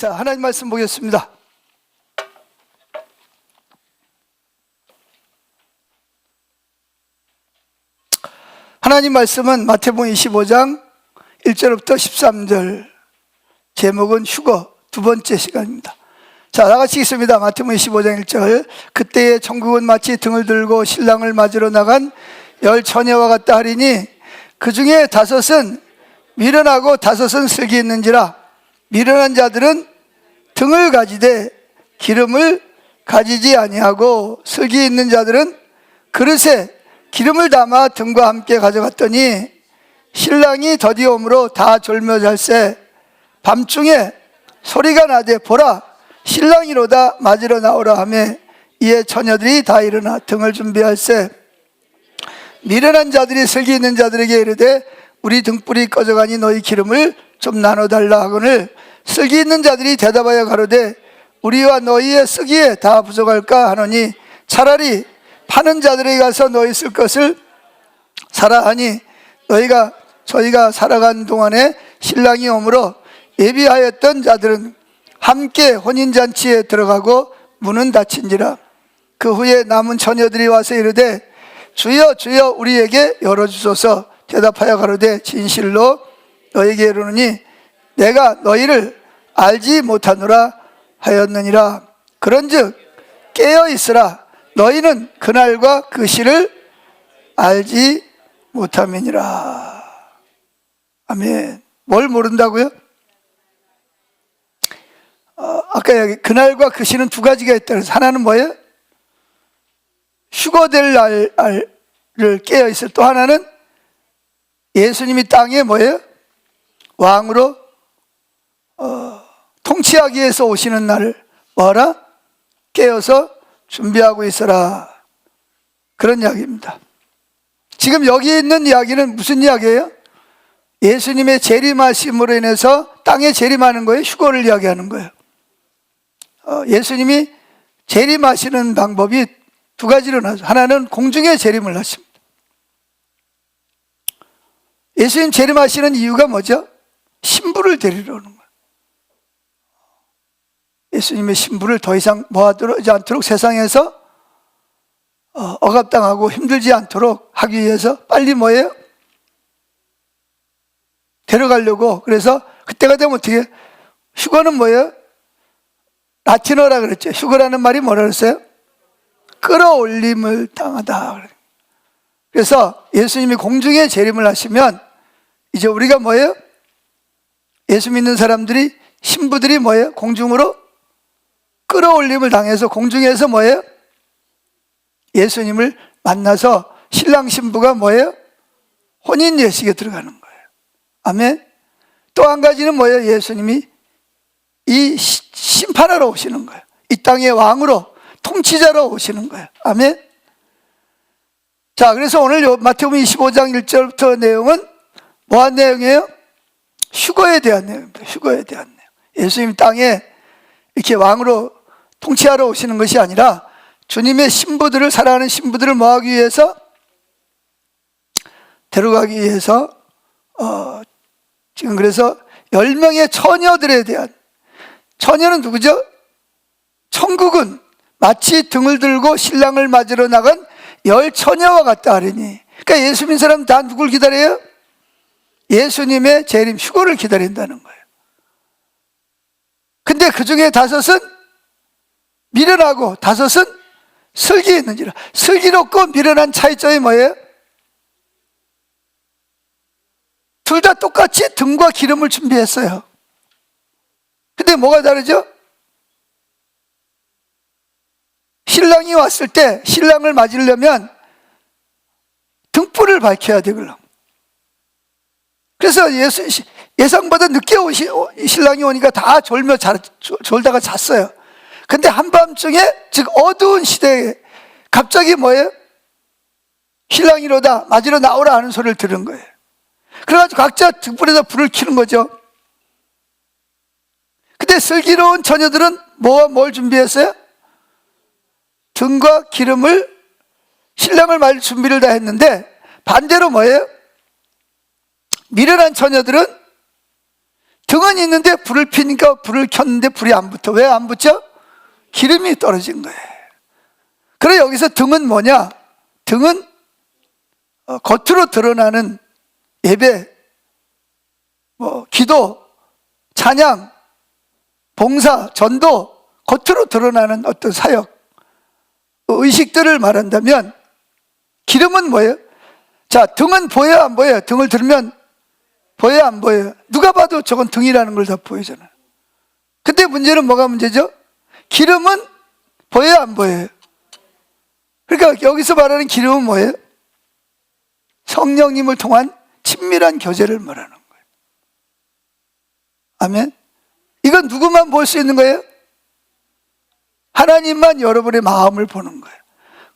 자, 하나님 말씀 보겠습니다. 하나님 말씀은 마태복음 25장 1절부터 13절, 제목은 휴거, 두 번째 시간입니다. 자, 다같이 읽습니다. 마태복음 25장 1절. 그때의 천국은 마치 등을 들고 신랑을 맞으러 나간 10 처녀와 같다 하리니 그 중에 5은 미련하고 5은 슬기 있는지라. 미련한 자들은 등을 가지되 기름을 가지지 아니하고, 슬기 있는 자들은 그릇에 기름을 담아 등과 함께 가져갔더니 신랑이 더디오므로 다 졸며 잘새 밤중에 소리가 나되 보라 신랑이로다 맞으러 나오라 하매 이에 처녀들이 다 일어나 등을 준비할새 미련한 자들이 슬기 있는 자들에게 이르되 우리 등불이 꺼져가니 너희 기름을 좀 나눠달라 하거늘 슬기 있는 자들이 대답하여 가로되 우리와 너희의 쓰기에 다 부족할까 하노니 차라리 파는 자들에게 가서 너희 쓸 것을 사라 하니 저희가 살아간 동안에 신랑이 오므로 예비하였던 자들은 함께 혼인잔치에 들어가고 문은 닫힌지라. 그 후에 남은 처녀들이 와서 이르되 주여 주여 우리에게 열어주소서. 대답하여 가로되 진실로 너에게 이르노니 내가 너희를 알지 못하노라 하였느니라. 그런즉 깨어 있으라. 너희는 그날과 그 시를 알지 못함이니라. 아멘. 뭘 모른다고요? 아까 여기 그날과 그 시는 두 가지가 있다 그래서 하나는 뭐예요? 휴거될 날을 깨어 있을. 또 하나는 예수님이 땅에 뭐예요? 왕으로 통치하기 위해서 오시는 날을 뭐라? 깨어서 준비하고 있어라. 그런 이야기입니다. 지금 여기 있는 이야기는 무슨 이야기예요? 예수님의 재림하심으로 인해서 땅에 재림하는 거예요? 휴거를 이야기하는 거예요? 예수님이 재림하시는 방법이 두 가지로 나죠. 하나는 공중에 재림을 하십니다. 예수님 재림하시는 이유가 뭐죠? 신부를 데리러 오는 거예요. 예수님의 신부를 더 이상 모아두지 않도록 세상에서 억압당하고 힘들지 않도록 하기 위해서 빨리 뭐예요? 데려가려고. 그래서 그때가 되면 어떻게? 휴거는 뭐예요? 라틴어라 그랬죠. 휴거라는 말이 뭐라 그랬어요? 끌어올림을 당하다. 그래서 예수님이 공중에 재림을 하시면 이제 우리가 뭐예요? 예수 믿는 사람들이, 신부들이 뭐예요? 공중으로 끌어올림을 당해서 공중에서 뭐예요? 예수님을 만나서 신랑 신부가 뭐예요? 혼인 예식에 들어가는 거예요. 아멘. 또 한 가지는 뭐예요? 예수님이 이 심판하러 오시는 거예요. 이 땅의 왕으로, 통치자로 오시는 거예요. 아멘. 자, 그래서 오늘 마태복음 25장 1절부터 내용은 뭐한 내용이에요? 휴거에 대한 내용입니다. 휴거에 대한 내용. 예수님 땅에 이렇게 왕으로 통치하러 오시는 것이 아니라 주님의 신부들을, 사랑하는 신부들을 뭐하기 위해서? 데려가기 위해서 지금 그래서 10명의 처녀들에 대한, 처녀는 누구죠? 천국은 마치 등을 들고 신랑을 맞으러 나간 10 처녀와 같다 하리니. 그러니까 예수 믿는 사람은 다 누굴 기다려요? 예수님의 재림, 휴거를 기다린다는 거예요. 근데 그 중에 5은 미련하고 5은 슬기 있는지라. 슬기롭고 미련한 차이점이 뭐예요? 둘 다 똑같이 등과 기름을 준비했어요. 근데 뭐가 다르죠? 신랑이 왔을 때 신랑을 맞으려면 등불을 밝혀야 되거든요. 그래서 예상보다 늦게 신랑이 오니까 다 졸다가 잤어요. 근데 한밤중에, 즉 어두운 시대에 갑자기 뭐예요? 신랑이로다 맞으러 나오라 하는 소리를 들은 거예요. 그래가지고 각자 등불에다 불을 켜는 거죠. 근데 슬기로운 처녀들은 뭘 준비했어요? 등과 기름을, 신랑을 맞을 준비를 다 했는데 반대로 뭐예요? 미련한 처녀들은 등은 있는데 불을 피니까 불을 켰는데 불이 안 붙어. 왜 안 붙죠? 기름이 떨어진 거예요. 그래 여기서 등은 뭐냐? 등은 겉으로 드러나는 예배, 기도, 찬양, 봉사, 전도, 겉으로 드러나는 어떤 사역, 의식들을 말한다면 기름은 뭐예요? 자, 등은 보여요, 안 보여요? 등을 들면 보여요, 안 보여요? 누가 봐도 저건 등이라는 걸 다 보이잖아요. 근데 문제는 뭐가 문제죠? 기름은 보여요, 안 보여요? 그러니까 여기서 말하는 기름은 뭐예요? 성령님을 통한 친밀한 교제를 말하는 거예요. 아멘. 이건 누구만 볼 수 있는 거예요? 하나님만 여러분의 마음을 보는 거예요.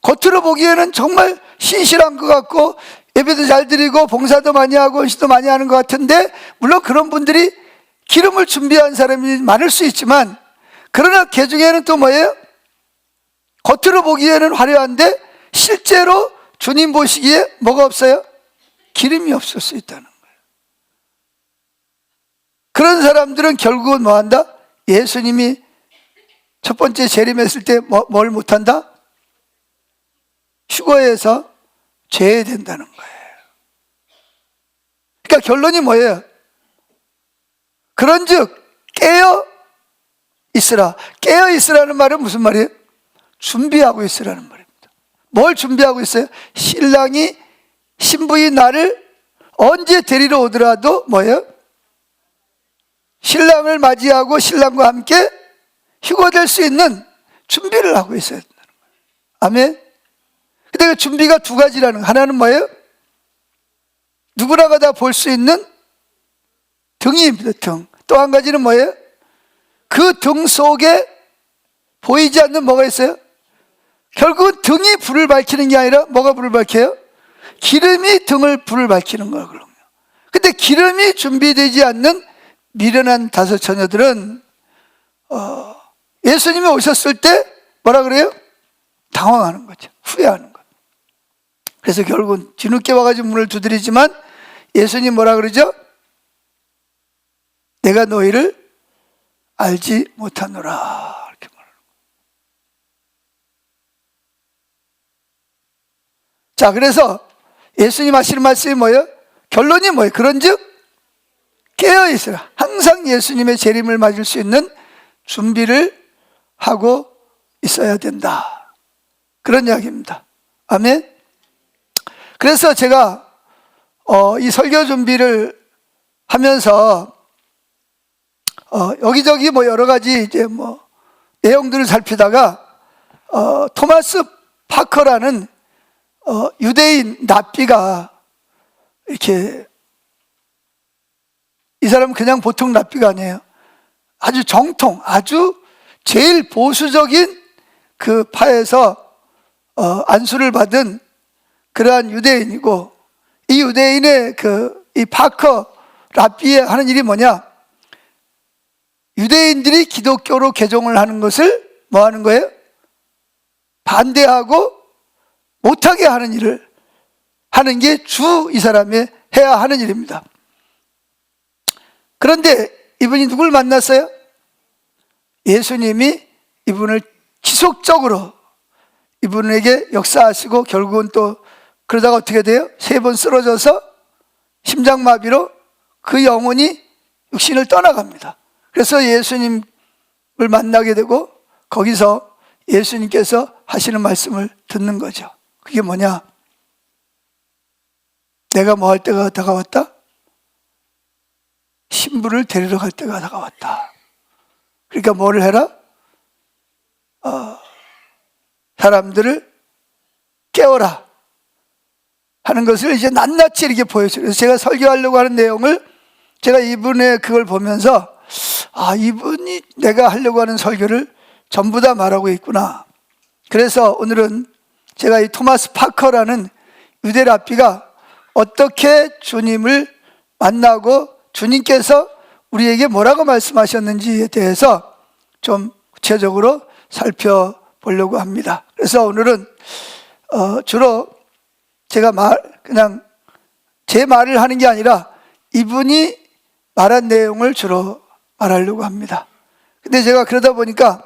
겉으로 보기에는 정말 신실한 것 같고 예배도 잘 드리고 봉사도 많이 하고 헌신도 많이 하는 것 같은데, 물론 그런 분들이 기름을 준비한 사람이 많을 수 있지만, 그러나 그 중에는 또 뭐예요? 겉으로 보기에는 화려한데 실제로 주님 보시기에 뭐가 없어요? 기름이 없을 수 있다는 거예요. 그런 사람들은 결국은 뭐 한다? 예수님이 첫 번째 재림했을 때 뭘 못한다? 휴거해서 제외된다는 거예요. 그러니까 결론이 뭐예요? 그런즉 깨어 있으라. 깨어 있으라는 말은 무슨 말이에요? 준비하고 있으라는 말입니다. 뭘 준비하고 있어요? 신랑이 신부인 나를 언제 데리러 오더라도 뭐예요? 신랑을 맞이하고 신랑과 함께 휴거될 수 있는 준비를 하고 있어야 된다는 거예요. 아멘. 근데 그 준비가 두 가지라는 거예요. 하나는 뭐예요? 누구나가 다 볼 수 있는 등입니다. 등. 또 한 가지는 뭐예요? 그 등 속에 보이지 않는 뭐가 있어요? 결국은 등이 불을 밝히는 게 아니라 뭐가 불을 밝혀요? 기름이 불을 밝히는 거거든요. 근데 기름이 준비되지 않는 미련한 다섯 처녀들은 예수님이 오셨을 때 뭐라 그래요? 당황하는 거죠. 후회하는 거예요. 그래서 결국은 뒤늦게 와가지고 문을 두드리지만 예수님 뭐라 그러죠? 내가 너희를 알지 못하노라, 이렇게 말하는 거예요. 자, 그래서 예수님 하시는 말씀이 뭐예요? 결론이 뭐예요? 그런즉 깨어있으라. 항상 예수님의 재림을 맞을 수 있는 준비를 하고 있어야 된다, 그런 이야기입니다. 아멘. 그래서 제가 이 설교 준비를 하면서 여기저기 여러 가지 이제 내용들을 살피다가 토마스 파커라는 유대인 랍비가 이렇게, 이 사람은 그냥 보통 랍비가 아니에요. 아주 정통, 아주 제일 보수적인 그 파에서 안수를 받은 그러한 유대인이고, 이 유대인의 이 파커 랍비의 하는 일이 뭐냐? 유대인들이 기독교로 개종을 하는 것을 뭐 하는 거예요? 반대하고 못하게 하는 일을 하는 게 이 사람의 해야 하는 일입니다. 그런데 이분이 누굴 만났어요? 예수님이 이분을 지속적으로 이분에게 역사하시고, 결국은 또 그러다가 어떻게 돼요? 3번 쓰러져서 심장마비로 그 영혼이 육신을 떠나갑니다. 그래서 예수님을 만나게 되고 거기서 예수님께서 하시는 말씀을 듣는 거죠. 그게 뭐냐? 내가 뭐 할 때가 다가왔다? 신부를 데리러 갈 때가 다가왔다. 그러니까 뭐를 해라? 사람들을 깨워라 하는 것을 이제 낱낱이 이렇게 보여줘요. 그래서 제가 설교하려고 하는 내용을 제가 이분의 그걸 보면서 이분이 내가 하려고 하는 설교를 전부 다 말하고 있구나. 그래서 오늘은 제가 이 토마스 파커라는 유대 랍비가 어떻게 주님을 만나고 주님께서 우리에게 뭐라고 말씀하셨는지에 대해서 좀 구체적으로 살펴보려고 합니다. 그래서 오늘은 주로 제가 그냥 제 말을 하는 게 아니라 이분이 말한 내용을 주로 말하려고 합니다. 근데 제가 그러다 보니까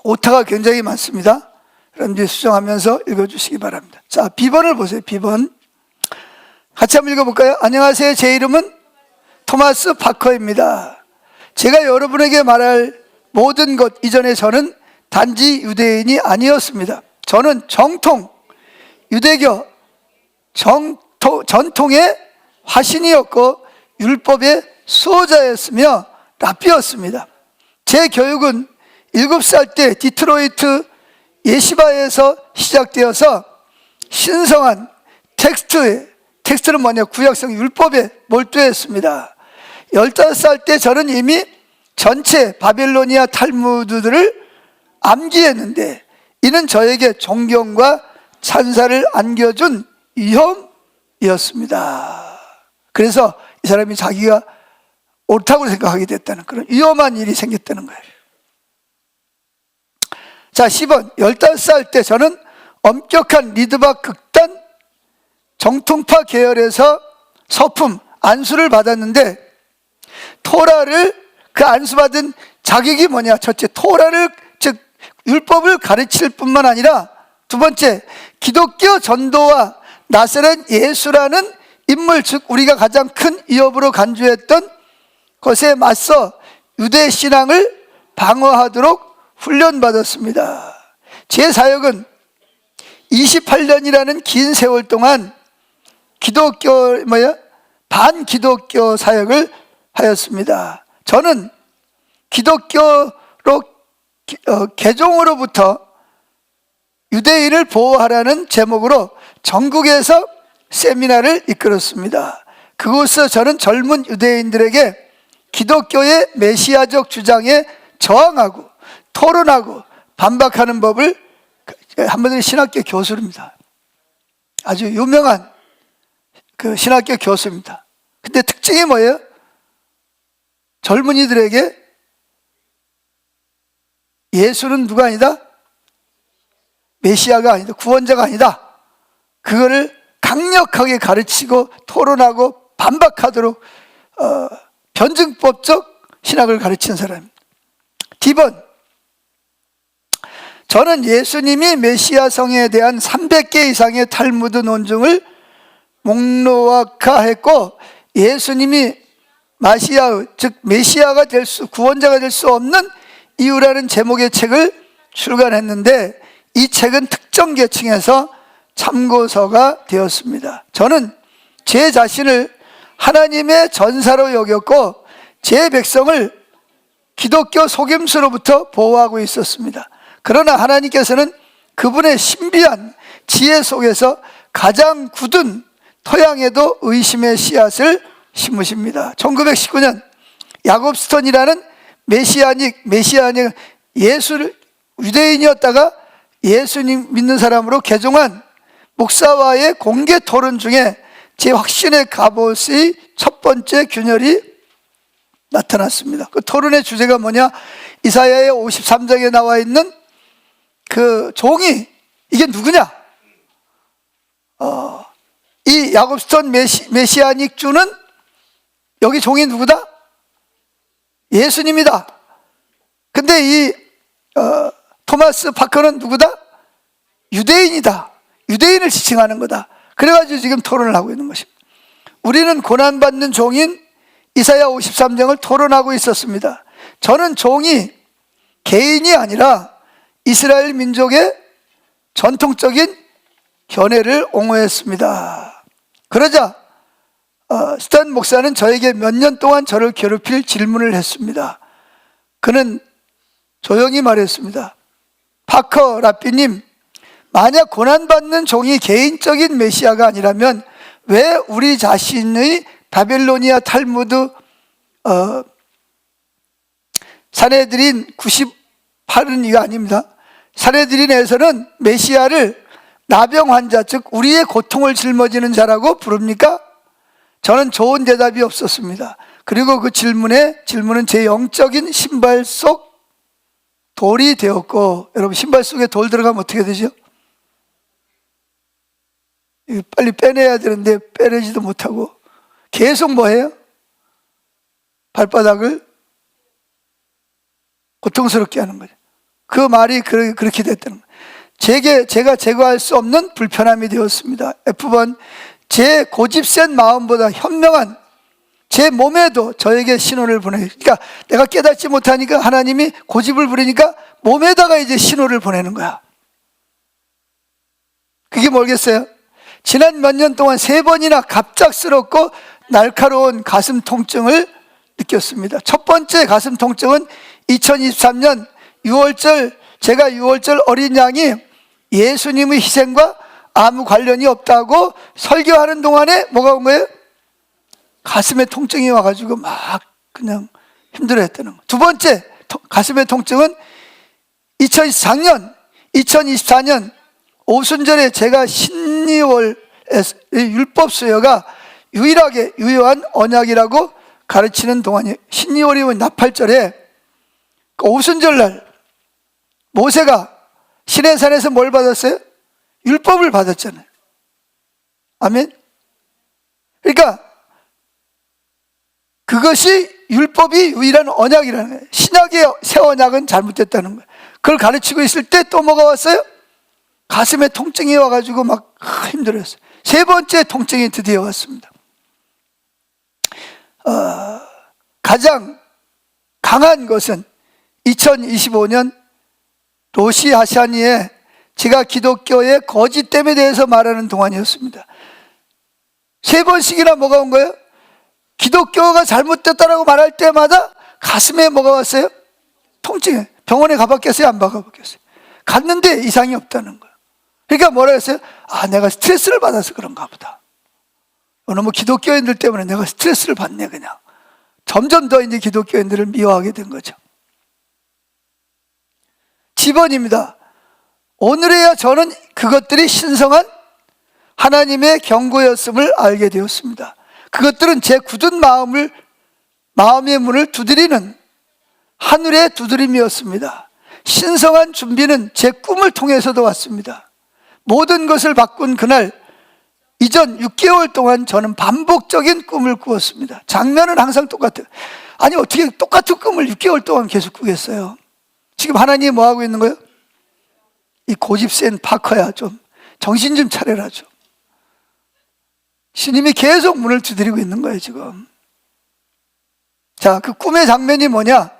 오타가 굉장히 많습니다. 여러분들이 수정하면서 읽어주시기 바랍니다. 자, B번을 보세요. B번 같이 한번 읽어볼까요? 안녕하세요. 제 이름은 토마스 파커입니다. 제가 여러분에게 말할 모든 것 이전에 저는 단지 유대인이 아니었습니다. 저는 정통 유대교 전통의 화신이었고 율법의 수호자였으며 랍비였습니다. 제 교육은 7살 때 디트로이트 예시바에서 시작되어서 신성한 텍스트는 뭐냐? 구약성 율법에 몰두했습니다. 15살 때 저는 이미 전체 바벨로니아 탈무드들을 암기했는데 이는 저에게 존경과 찬사를 안겨준 위험이었습니다. 그래서 이 사람이 자기가 옳다고 생각하게 됐다는 그런 위험한 일이 생겼다는 거예요. 자, 10번 15살 때 저는 엄격한 리드박 극단 정통파 계열에서 서품 안수를 받았는데 토라를 그 안수받은 자격이 뭐냐? 첫째, 토라를 즉 율법을 가르칠 뿐만 아니라 두 번째, 기독교 전도와 나사렛 예수라는 인물, 즉 우리가 가장 큰 위협으로 간주했던 것에 맞서 유대 신앙을 방어하도록 훈련받았습니다. 제 사역은 28년이라는 긴 세월 동안 반기독교 사역을 하였습니다. 저는 기독교로 개종으로부터 유대인을 보호하라는 제목으로 전국에서 세미나를 이끌었습니다. 그곳에서 저는 젊은 유대인들에게 기독교의 메시아적 주장에 저항하고 토론하고 반박하는 법을, 한번은 신학교 교수입니다. 아주 유명한 그 신학교 교수입니다. 근데 특징이 뭐예요? 젊은이들에게 예수는 누가 아니다? 메시아가 아니다. 구원자가 아니다. 그거를 강력하게 가르치고 토론하고 반박하도록 변증법적 신학을 가르치는 사람입니다. D번, 저는 예수님이 메시아성에 대한 300개 이상의 탈무드 논증을 목록화했고 예수님이 즉 메시아가 구원자가 될 수 없는 이유라는 제목의 책을 출간했는데 이 책은 특정 계층에서 참고서가 되었습니다. 저는 제 자신을 하나님의 전사로 여겼고 제 백성을 기독교 속임수로부터 보호하고 있었습니다. 그러나 하나님께서는 그분의 신비한 지혜 속에서 가장 굳은 토양에도 의심의 씨앗을 심으십니다. 1919년 야곱스톤이라는 메시아닉 유대인이었다가 예수님 믿는 사람으로 개종한 목사와의 공개 토론 중에 제 확신의 갑옷의 첫 번째 균열이 나타났습니다. 그 토론의 주제가 뭐냐? 이사야의 53장에 나와 있는 그 종이 이게 누구냐? 이 야곱스톤 메시아닉 주는 여기 종이 누구다? 예수님이다. 근데 이 토마스 파커는 누구다? 유대인이다. 유대인을 지칭하는 거다. 그래가지고 지금 토론을 하고 있는 것입니다. 우리는 고난받는 종인 이사야 53장을 토론하고 있었습니다. 저는 종이 개인이 아니라 이스라엘 민족의 전통적인 견해를 옹호했습니다. 그러자 스탄 목사는 저에게 몇 년 동안 저를 괴롭힐 질문을 했습니다. 그는 조용히 말했습니다. 파커 랍비님, 만약 고난받는 종이 개인적인 메시아가 아니라면 왜 우리 자신의 바벨로니아 탈무드 산헤드린 98은 이거 아닙니다. 산헤드린에서는 메시아를 나병 환자, 즉 우리의 고통을 짊어지는 자라고 부릅니까? 저는 좋은 대답이 없었습니다. 그리고 그 질문은 제 영적인 신발 속 돌이 되었고, 여러분 신발 속에 돌 들어가면 어떻게 되죠? 빨리 빼내야 되는데 빼내지도 못하고 계속 뭐해요? 발바닥을 고통스럽게 하는 거죠. 그 말이 그렇게 됐다는 거예요. 제가 제거할 수 없는 불편함이 되었습니다. F번, 제 고집센 마음보다 현명한 제 몸에도 저에게 신호를 보내요. 그러니까 내가 깨닫지 못하니까 하나님이 고집을 부리니까 몸에다가 이제 신호를 보내는 거야. 그게 뭐겠어요? 지난 몇 년 동안 3번이나 갑작스럽고 날카로운 가슴 통증을 느꼈습니다. 첫 번째 가슴 통증은 2023년 6월절, 제가 6월절 어린 양이 예수님의 희생과 아무 관련이 없다고 설교하는 동안에 뭐가 온 거예요? 가슴에 통증이 와가지고 막 그냥 힘들어 했다는 거예요. 두 번째 가슴의 통증은 2024년 오순절에 제가 신리월 율법 수여가 유일하게 유효한 언약이라고 가르치는 동안에, 신리월이면 나팔절에 오순절날 모세가 시내산에서 뭘 받았어요? 율법을 받았잖아요. 아멘. 그러니까 그것이 율법이 유일한 언약이라는 거예요. 신약의 새 언약은 잘못됐다는 거예요. 그걸 가르치고 있을 때 또 뭐가 왔어요? 가슴에 통증이 와가지고 막 힘들었어요. 세 번째 통증이 드디어 왔습니다. 가장 강한 것은 2025년 로시 하샤니에 제가 기독교의 거짓됨에 대해서 말하는 동안이었습니다. 3번씩이나 뭐가 온 거예요? 기독교가 잘못됐다라고 말할 때마다 가슴에 뭐가 왔어요? 통증이. 병원에 가봤겠어요? 안 가봤겠어요? 갔는데 이상이 없다는 거예요. 그러니까 뭐라 했어요? 아, 내가 스트레스를 받아서 그런가 보다. 너무 기독교인들 때문에 내가 스트레스를 받네 그냥. 점점 더 이제 기독교인들을 미워하게 된 거죠. 집원입니다. 오늘에야 저는 그것들이 신성한 하나님의 경고였음을 알게 되었습니다. 그것들은 제 굳은 마음의 문을 두드리는 하늘의 두드림이었습니다. 신성한 준비는 제 꿈을 통해서도 왔습니다. 모든 것을 바꾼 그날 이전 6개월 동안 저는 반복적인 꿈을 꾸었습니다. 장면은 항상 똑같아요. 아니 어떻게 똑같은 꿈을 6개월 동안 계속 꾸겠어요? 지금 하나님이 뭐 하고 있는 거예요? 이 고집센 파커야, 좀 정신 좀 차려라 좀. 주님이 계속 문을 두드리고 있는 거예요 지금. 자, 그 꿈의 장면이 뭐냐?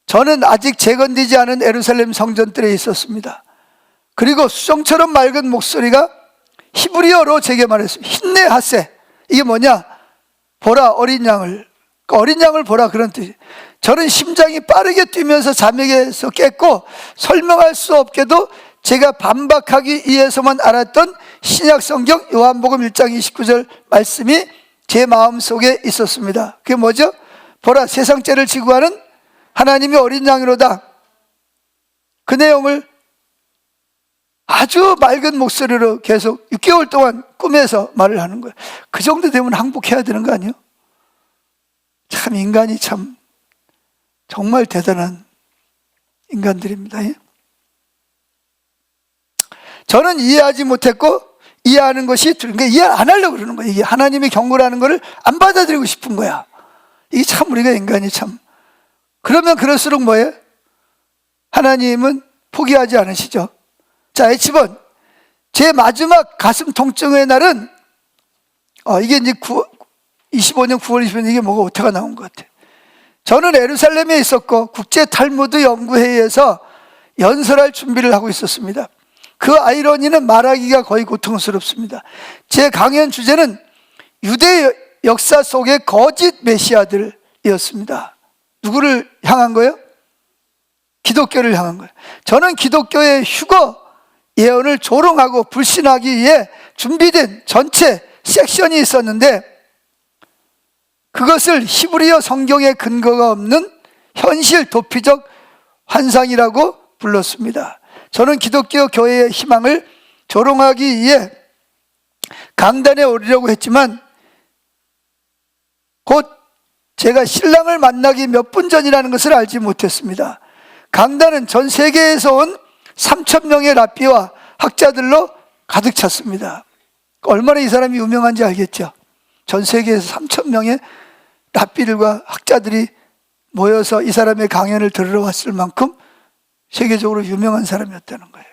저는 아직 재건되지 않은 예루살렘 성전뜰에 있었습니다. 그리고 수정처럼 맑은 목소리가 히브리어로 제게 말했어요. 힘내 하세. 이게 뭐냐? 보라 어린 양을, 어린 양을 보라, 그런 뜻이에요. 저는 심장이 빠르게 뛰면서 잠에게서 깼고, 설명할 수 없게도 제가 반박하기 위해서만 알았던 신약 성경 요한복음 1장 29절 말씀이 제 마음속에 있었습니다. 그게 뭐죠? 보라 세상 죄를 지고 가는 하나님의 어린 양이로다. 그 내용을 아주 맑은 목소리로 계속 6개월 동안 꿈에서 말을 하는 거예요. 그 정도 되면 항복해야 되는 거 아니에요? 참 인간이 참 정말 대단한 인간들입니다. 예? 저는 이해하지 못했고 이해하는 것이, 그러니까 이해 안 하려고 그러는 거예요. 이게 하나님의 경고라는 것을 안 받아들이고 싶은 거야. 이게 참 우리가 인간이 참. 그러면 그럴수록 뭐예요? 하나님은 포기하지 않으시죠. 자, H번, 제 마지막 가슴 통증의 날은 이게 이제 25년 9월 20일 이게 뭐가 오타가 나온 것 같아요. 저는 예루살렘에 있었고 국제 탈무드 연구회의에서 연설할 준비를 하고 있었습니다. 그 아이러니는 말하기가 거의 고통스럽습니다. 제 강연 주제는 유대 역사 속의 거짓 메시아들이었습니다. 누구를 향한 거예요? 기독교를 향한 거예요. 저는 기독교의 휴거 예언을 조롱하고 불신하기 위해 준비된 전체 섹션이 있었는데, 그것을 히브리어 성경에 근거가 없는 현실 도피적 환상이라고 불렀습니다. 저는 기독교 교회의 희망을 조롱하기 위해 강단에 오르려고 했지만 곧 제가 신랑을 만나기 몇 분 전이라는 것을 알지 못했습니다. 강단은 전 세계에서 온 3,000명의 랍비와 학자들로 가득 찼습니다. 얼마나 이 사람이 유명한지 알겠죠? 전 세계에서 3,000명의 랍비들과 학자들이 모여서 이 사람의 강연을 들으러 왔을 만큼 세계적으로 유명한 사람이었다는 거예요.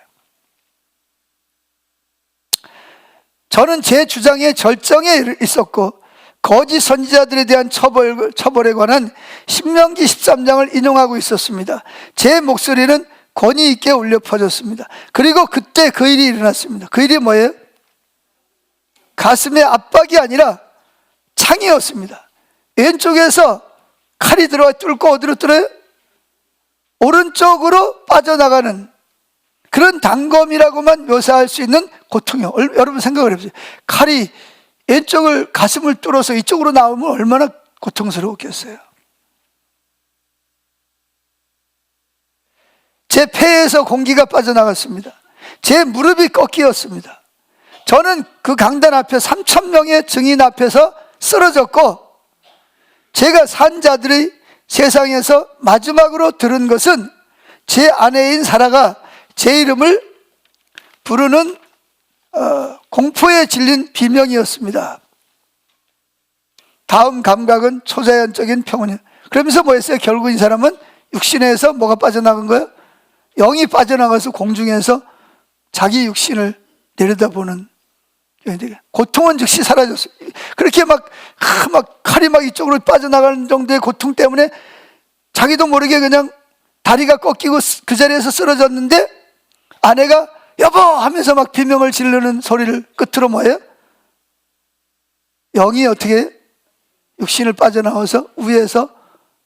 저는 제 주장에 절정에 있었고 거짓 선지자들에 대한 처벌에 관한 신명기 13장을 인용하고 있었습니다. 제 목소리는 권위 있게 울려 퍼졌습니다. 그리고 그때 그 일이 일어났습니다. 그 일이 뭐예요? 가슴에 압박이 아니라 창이었습니다. 왼쪽에서 칼이 들어와 뚫고 어디로 뚫어요? 오른쪽으로 빠져나가는 그런 단검이라고만 묘사할 수 있는 고통이요. 여러분 생각을 해보세요. 칼이 왼쪽을 가슴을 뚫어서 이쪽으로 나오면 얼마나 고통스러웠겠어요. 제 폐에서 공기가 빠져나갔습니다. 제 무릎이 꺾이었습니다. 저는 그 강단 앞에 3,000명의 증인 앞에서 쓰러졌고, 제가 산 자들의 세상에서 마지막으로 들은 것은 제 아내인 사라가 제 이름을 부르는 공포에 질린 비명이었습니다. 다음 감각은 초자연적인 평온이에요. 그러면서 뭐 했어요? 결국 이 사람은 육신에서 뭐가 빠져나간 거예요? 영이 빠져나가서 공중에서 자기 육신을 내려다보는, 고통은 즉시 사라졌어요. 그렇게 막 칼이 막 이쪽으로 빠져나가는 정도의 고통 때문에 자기도 모르게 그냥 다리가 꺾이고 그 자리에서 쓰러졌는데, 아내가 여보 하면서 막 비명을 지르는 소리를 끝으로 뭐예요? 영이 어떻게 육신을 빠져나와서 위에서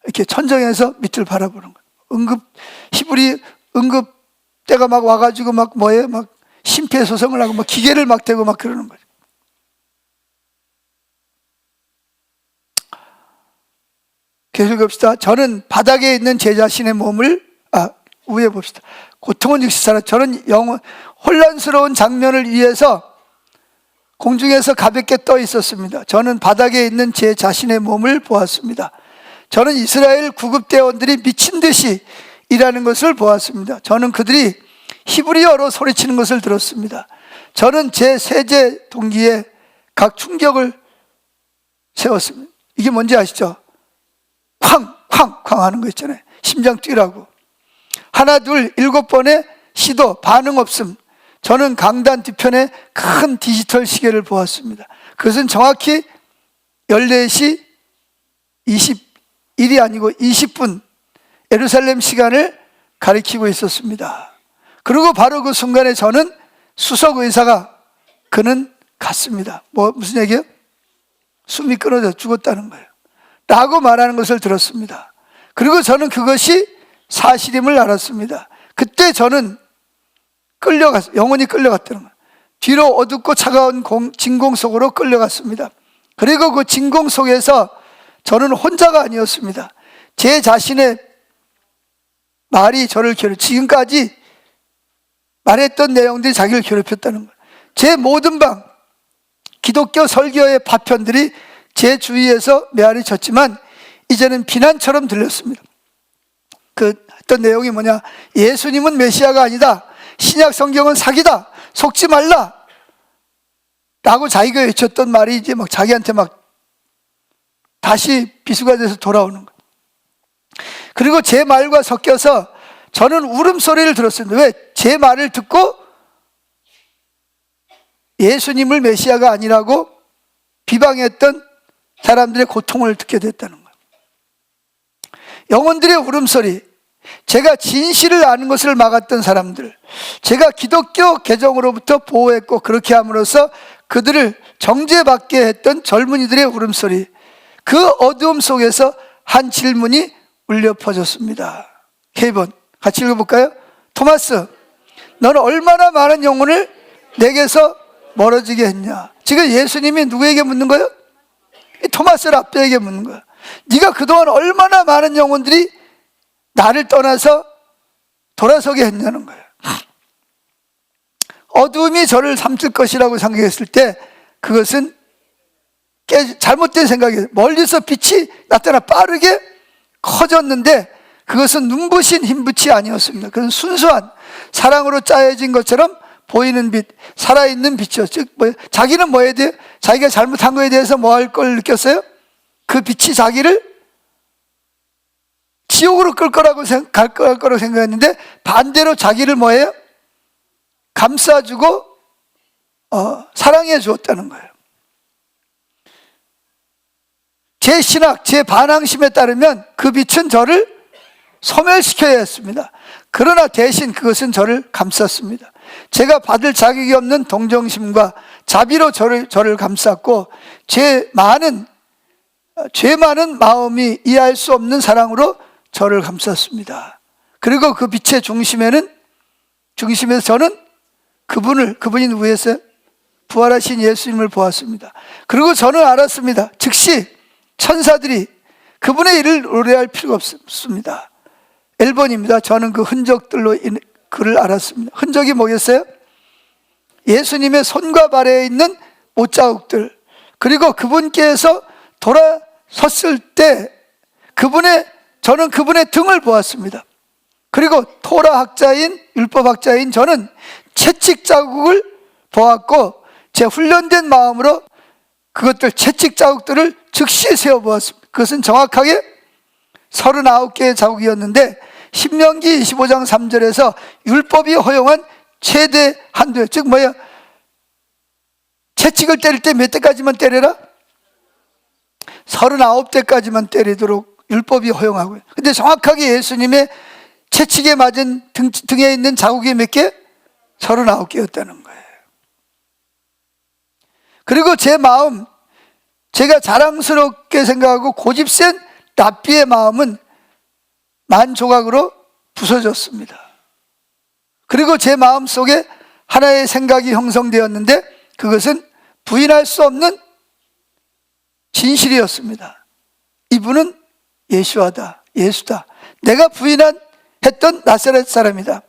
이렇게 천정에서 밑을 바라보는 거예요. 히브리 응급대가 막 와가지고 막 뭐예요? 막 심폐소생을 하고 막 기계를 막 대고 막 그러는 거죠. 계속 봅시다. 저는 바닥에 있는 제 자신의 몸을 위에 봅시다. 고통은 즉시 사라. 저는 혼란스러운 장면을 위해서 공중에서 가볍게 떠 있었습니다. 저는 바닥에 있는 제 자신의 몸을 보았습니다. 저는 이스라엘 구급대원들이 미친 듯이 일하는 것을 보았습니다. 저는 그들이 히브리어로 소리치는 것을 들었습니다. 저는 제 세제 동기에 각 충격을 세웠습니다. 이게 뭔지 아시죠? 쾅 하는 거 있잖아요. 심장 뛰라고. 하나 둘 7번의 시도 반응 없음. 저는 강단 뒤편에 큰 디지털 시계를 보았습니다. 그것은 정확히 14시 21이 아니고 20분 예루살렘 시간을 가리키고 있었습니다. 그리고 바로 그 순간에 저는 수석 의사가 그는 갔습니다. 무슨 얘기예요? 숨이 끊어져 죽었다는 거예요 라고 말하는 것을 들었습니다. 그리고 저는 그것이 사실임을 알았습니다. 그때 저는 영혼이 끌려갔다는 거예요. 뒤로 어둡고 차가운 진공 속으로 끌려갔습니다. 그리고 그 진공 속에서 저는 혼자가 아니었습니다. 제 자신의 말이 저를 지금까지 말했던 내용들이 자기를 괴롭혔다는 거예요. 제 모든 기독교 설교의 파편들이 제 주위에서 메아리 쳤지만 이제는 비난처럼 들렸습니다. 했던 내용이 뭐냐? 예수님은 메시아가 아니다. 신약 성경은 사기다. 속지 말라. 라고 자기가 외쳤던 말이 이제 막 자기한테 막 다시 비수가 돼서 돌아오는 거예요. 그리고 제 말과 섞여서 저는 울음소리를 들었습니다. 왜? 제 말을 듣고 예수님을 메시아가 아니라고 비방했던 사람들의 고통을 듣게 됐다는 거예요. 영혼들의 울음소리, 제가 진실을 아는 것을 막았던 사람들, 제가 기독교 개정으로부터 보호했고 그렇게 함으로써 그들을 정죄받게 했던 젊은이들의 울음소리, 그 어두움 속에서 한 질문이 울려 퍼졌습니다. K번 같이 읽어볼까요? 토마스, 너는 얼마나 많은 영혼을 내게서 멀어지게 했냐? 지금 예수님이 누구에게 묻는 거예요? 토마스 랍비에게 묻는 거예요. 네가 그동안 얼마나 많은 영혼들이 나를 떠나서 돌아서게 했냐는 거예요. 어두움이 저를 삼킬 것이라고 생각했을 때 그것은 잘못된 생각이에요. 멀리서 빛이 나타나 빠르게 커졌는데 그것은 눈부신 흰빛이 아니었습니다. 그건 순수한 사랑으로 짜여진 것처럼 보이는 빛, 살아있는 빛이요. 즉 자기는 뭐 해야 돼요? 자기가 잘못한 거에 대해서 뭐 할 걸 느꼈어요? 그 빛이 자기를 지옥으로 갈 거라고 생각했는데 반대로 자기를 뭐예요? 감싸주고 사랑해 주었다는 거예요. 제 신학, 제 반항심에 따르면 그 빛은 저를 소멸시켜야 했습니다. 그러나 대신 그것은 저를 감쌌습니다. 제가 받을 자격이 없는 동정심과 자비로 저를 감쌌고 죄 많은 마음이 이해할 수 없는 사랑으로 저를 감쌌습니다. 그리고 그 빛의 중심에서 저는 그분이 누구였어요? 부활하신 예수님을 보았습니다. 그리고 저는 알았습니다. 즉시 천사들이 그분의 일을 노래할 필요가 없습니다. 1번입니다. 저는 그 흔적들로 그를 알았습니다. 흔적이 뭐겠어요? 예수님의 손과 발에 있는 못자국들, 그리고 그분께서 돌아섰을 때 저는 그분의 등을 보았습니다. 그리고 토라학자인 율법학자인 저는 채찍 자국을 보았고 제 훈련된 마음으로 채찍 자국들을 즉시 세어보았습니다. 그것은 정확하게 39개의 자국이었는데 신명기 25장 3절에서 율법이 허용한 최대 한도, 즉 뭐야? 채찍을 때릴 때 몇 대까지만 때려라? 39대까지만 때리도록 율법이 허용하고요. 근데 정확하게 예수님의 채찍에 맞은 등에 있는 자국이 몇 개? 39개였다는 거예요. 그리고 제 마음, 제가 자랑스럽게 생각하고 고집센 랍비의 마음은 만 조각으로 부서졌습니다. 그리고 제 마음 속에 하나의 생각이 형성되었는데 그것은 부인할 수 없는 진실이었습니다. 이분은 예수다. 내가 했던 나사렛 사람이다.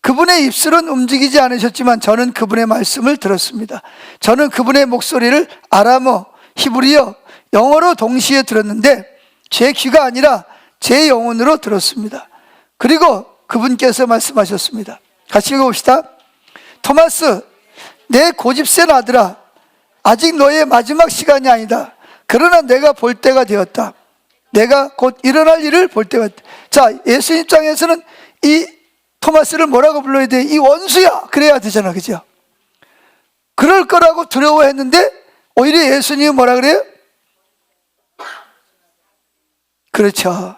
그분의 입술은 움직이지 않으셨지만 저는 그분의 말씀을 들었습니다. 저는 그분의 목소리를 아람어, 히브리어, 영어로 동시에 들었는데 제 귀가 아니라 제 영혼으로 들었습니다. 그리고 그분께서 말씀하셨습니다. 같이 읽어봅시다. 토마스, 내 고집센 아들아, 아직 너의 마지막 시간이 아니다. 그러나 내가 볼 때가 되었다. 내가 곧 일어날 일을 볼 때가 되었다. 자, 예수 입장에서는 이 토마스를 뭐라고 불러야 돼? 이 원수야! 그래야 되잖아, 그죠? 그럴 거라고 두려워했는데 오히려 예수님은 뭐라 그래요? 그렇죠.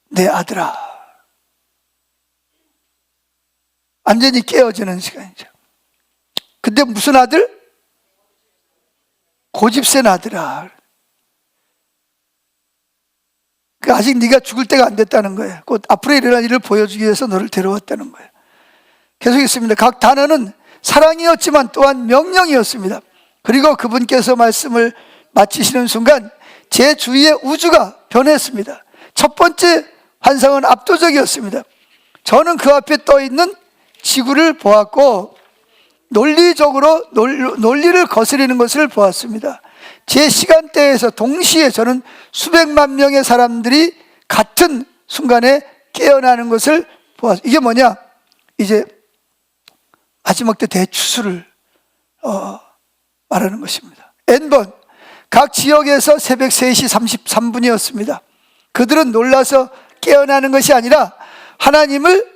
내 아들아. 완전히 깨어지는 시간이죠. 근데 무슨 아들? 고집센 아들아. 아직 네가 죽을 때가 안 됐다는 거예요. 곧 앞으로 일어날 일을 보여주기 위해서 너를 데려왔다는 거예요. 계속 있습니다. 각 단어는 사랑이었지만 또한 명령이었습니다. 그리고 그분께서 말씀을 마치시는 순간 제 주위의 우주가 변했습니다. 첫 번째 환상은 압도적이었습니다. 저는 그 앞에 떠 있는 지구를 보았고 논리적으로 논리를 거스리는 것을 보았습니다. 제 시간대에서 동시에 저는 수백만 명의 사람들이 같은 순간에 깨어나는 것을 보았습니다. 이게 뭐냐? 이제 마지막 때 대추수를 말하는 것입니다. N번, 각 지역에서 새벽 3시 33분이었습니다. 그들은 놀라서 깨어나는 것이 아니라 하나님을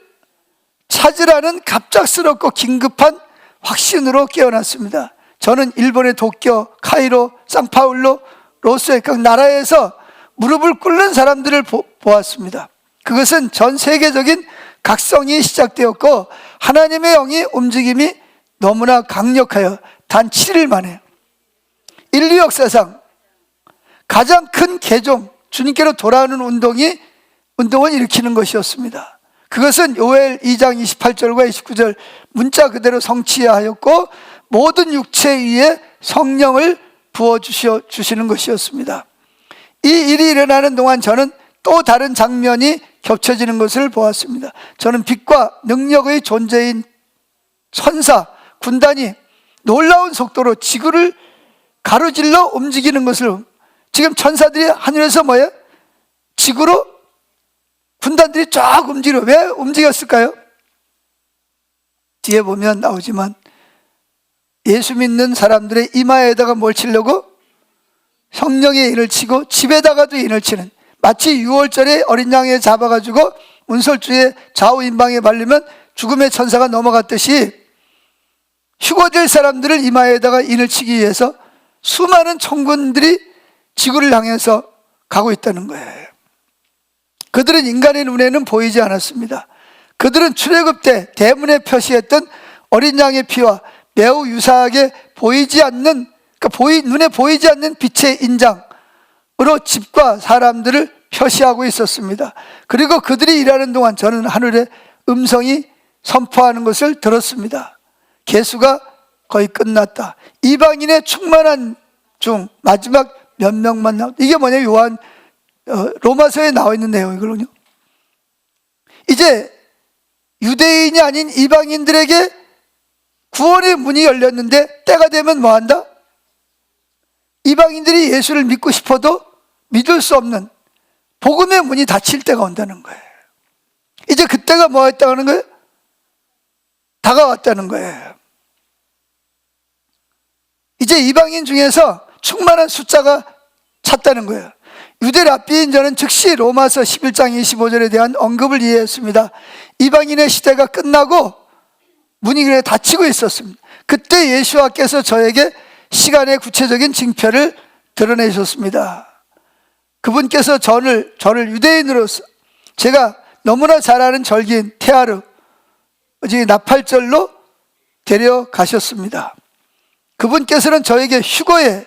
찾으라는 갑작스럽고 긴급한 확신으로 깨어났습니다. 저는 일본의 도쿄, 카이로, 상파울로, 로스의 각 나라에서 무릎을 꿇는 사람들을 보았습니다. 그것은 전 세계적인 각성이 시작되었고 하나님의 영의 움직임이 너무나 강력하여 단 7일 만에 인류 역사상 가장 큰 개종, 주님께로 돌아오는 운동을 일으키는 것이었습니다. 그것은 요엘 2장 28절과 29절 문자 그대로 성취하였고 모든 육체 위에 성령을 부어주시는 것이었습니다. 이 일이 일어나는 동안 저는 또 다른 장면이 겹쳐지는 것을 보았습니다. 저는 빛과 능력의 존재인 천사, 군단이 놀라운 속도로 지구를 가로질러 움직이는 것을, 지금 천사들이 하늘에서 뭐예요? 지구로 군단들이 쫙 움직여. 왜 움직였을까요? 뒤에 보면 나오지만 예수 믿는 사람들의 이마에다가 뭘 치려고? 성령의 인을 치고 집에다가도 인을 치는, 마치 6월절에 어린 양에 잡아가지고 문설주에 좌우 임방에 발리면 죽음의 천사가 넘어갔듯이 휴거될 사람들을 이마에다가 인을 치기 위해서 수많은 천군들이 지구를 향해서 가고 있다는 거예요. 그들은 인간의 눈에는 보이지 않았습니다. 그들은 출애굽 때 대문에 표시했던 어린 양의 피와 매우 유사하게 보이지 않는, 그러니까 눈에 보이지 않는 빛의 인장으로 집과 사람들을 표시하고 있었습니다. 그리고 그들이 일하는 동안 저는 하늘의 음성이 선포하는 것을 들었습니다. 계수가 거의 끝났다. 이방인의 충만한 중 마지막 몇 명만 나왔다. 이게 뭐냐, 요한 로마서에 나와 있는 내용이거든요. 이제 유대인이 아닌 이방인들에게 구원의 문이 열렸는데 때가 되면 뭐한다? 이방인들이 예수를 믿고 싶어도 믿을 수 없는 복음의 문이 닫힐 때가 온다는 거예요. 이제 그때가 뭐 했다는 거예요? 다가왔다는 거예요. 이제 이방인 중에서 충만한 숫자가 찼다는 거예요. 유대 랍비인 저는 즉시 로마서 11장 25절에 대한 언급을 이해했습니다. 이방인의 시대가 끝나고 문이 그래 닫히고 있었습니다. 그때 예수와께서 저에게 시간의 구체적인 징표를 드러내셨습니다. 그분께서 저를 유대인으로서 제가 너무나 잘 아는 절기인 테하르, 나팔절로 데려가셨습니다. 그분께서는 저에게 휴거의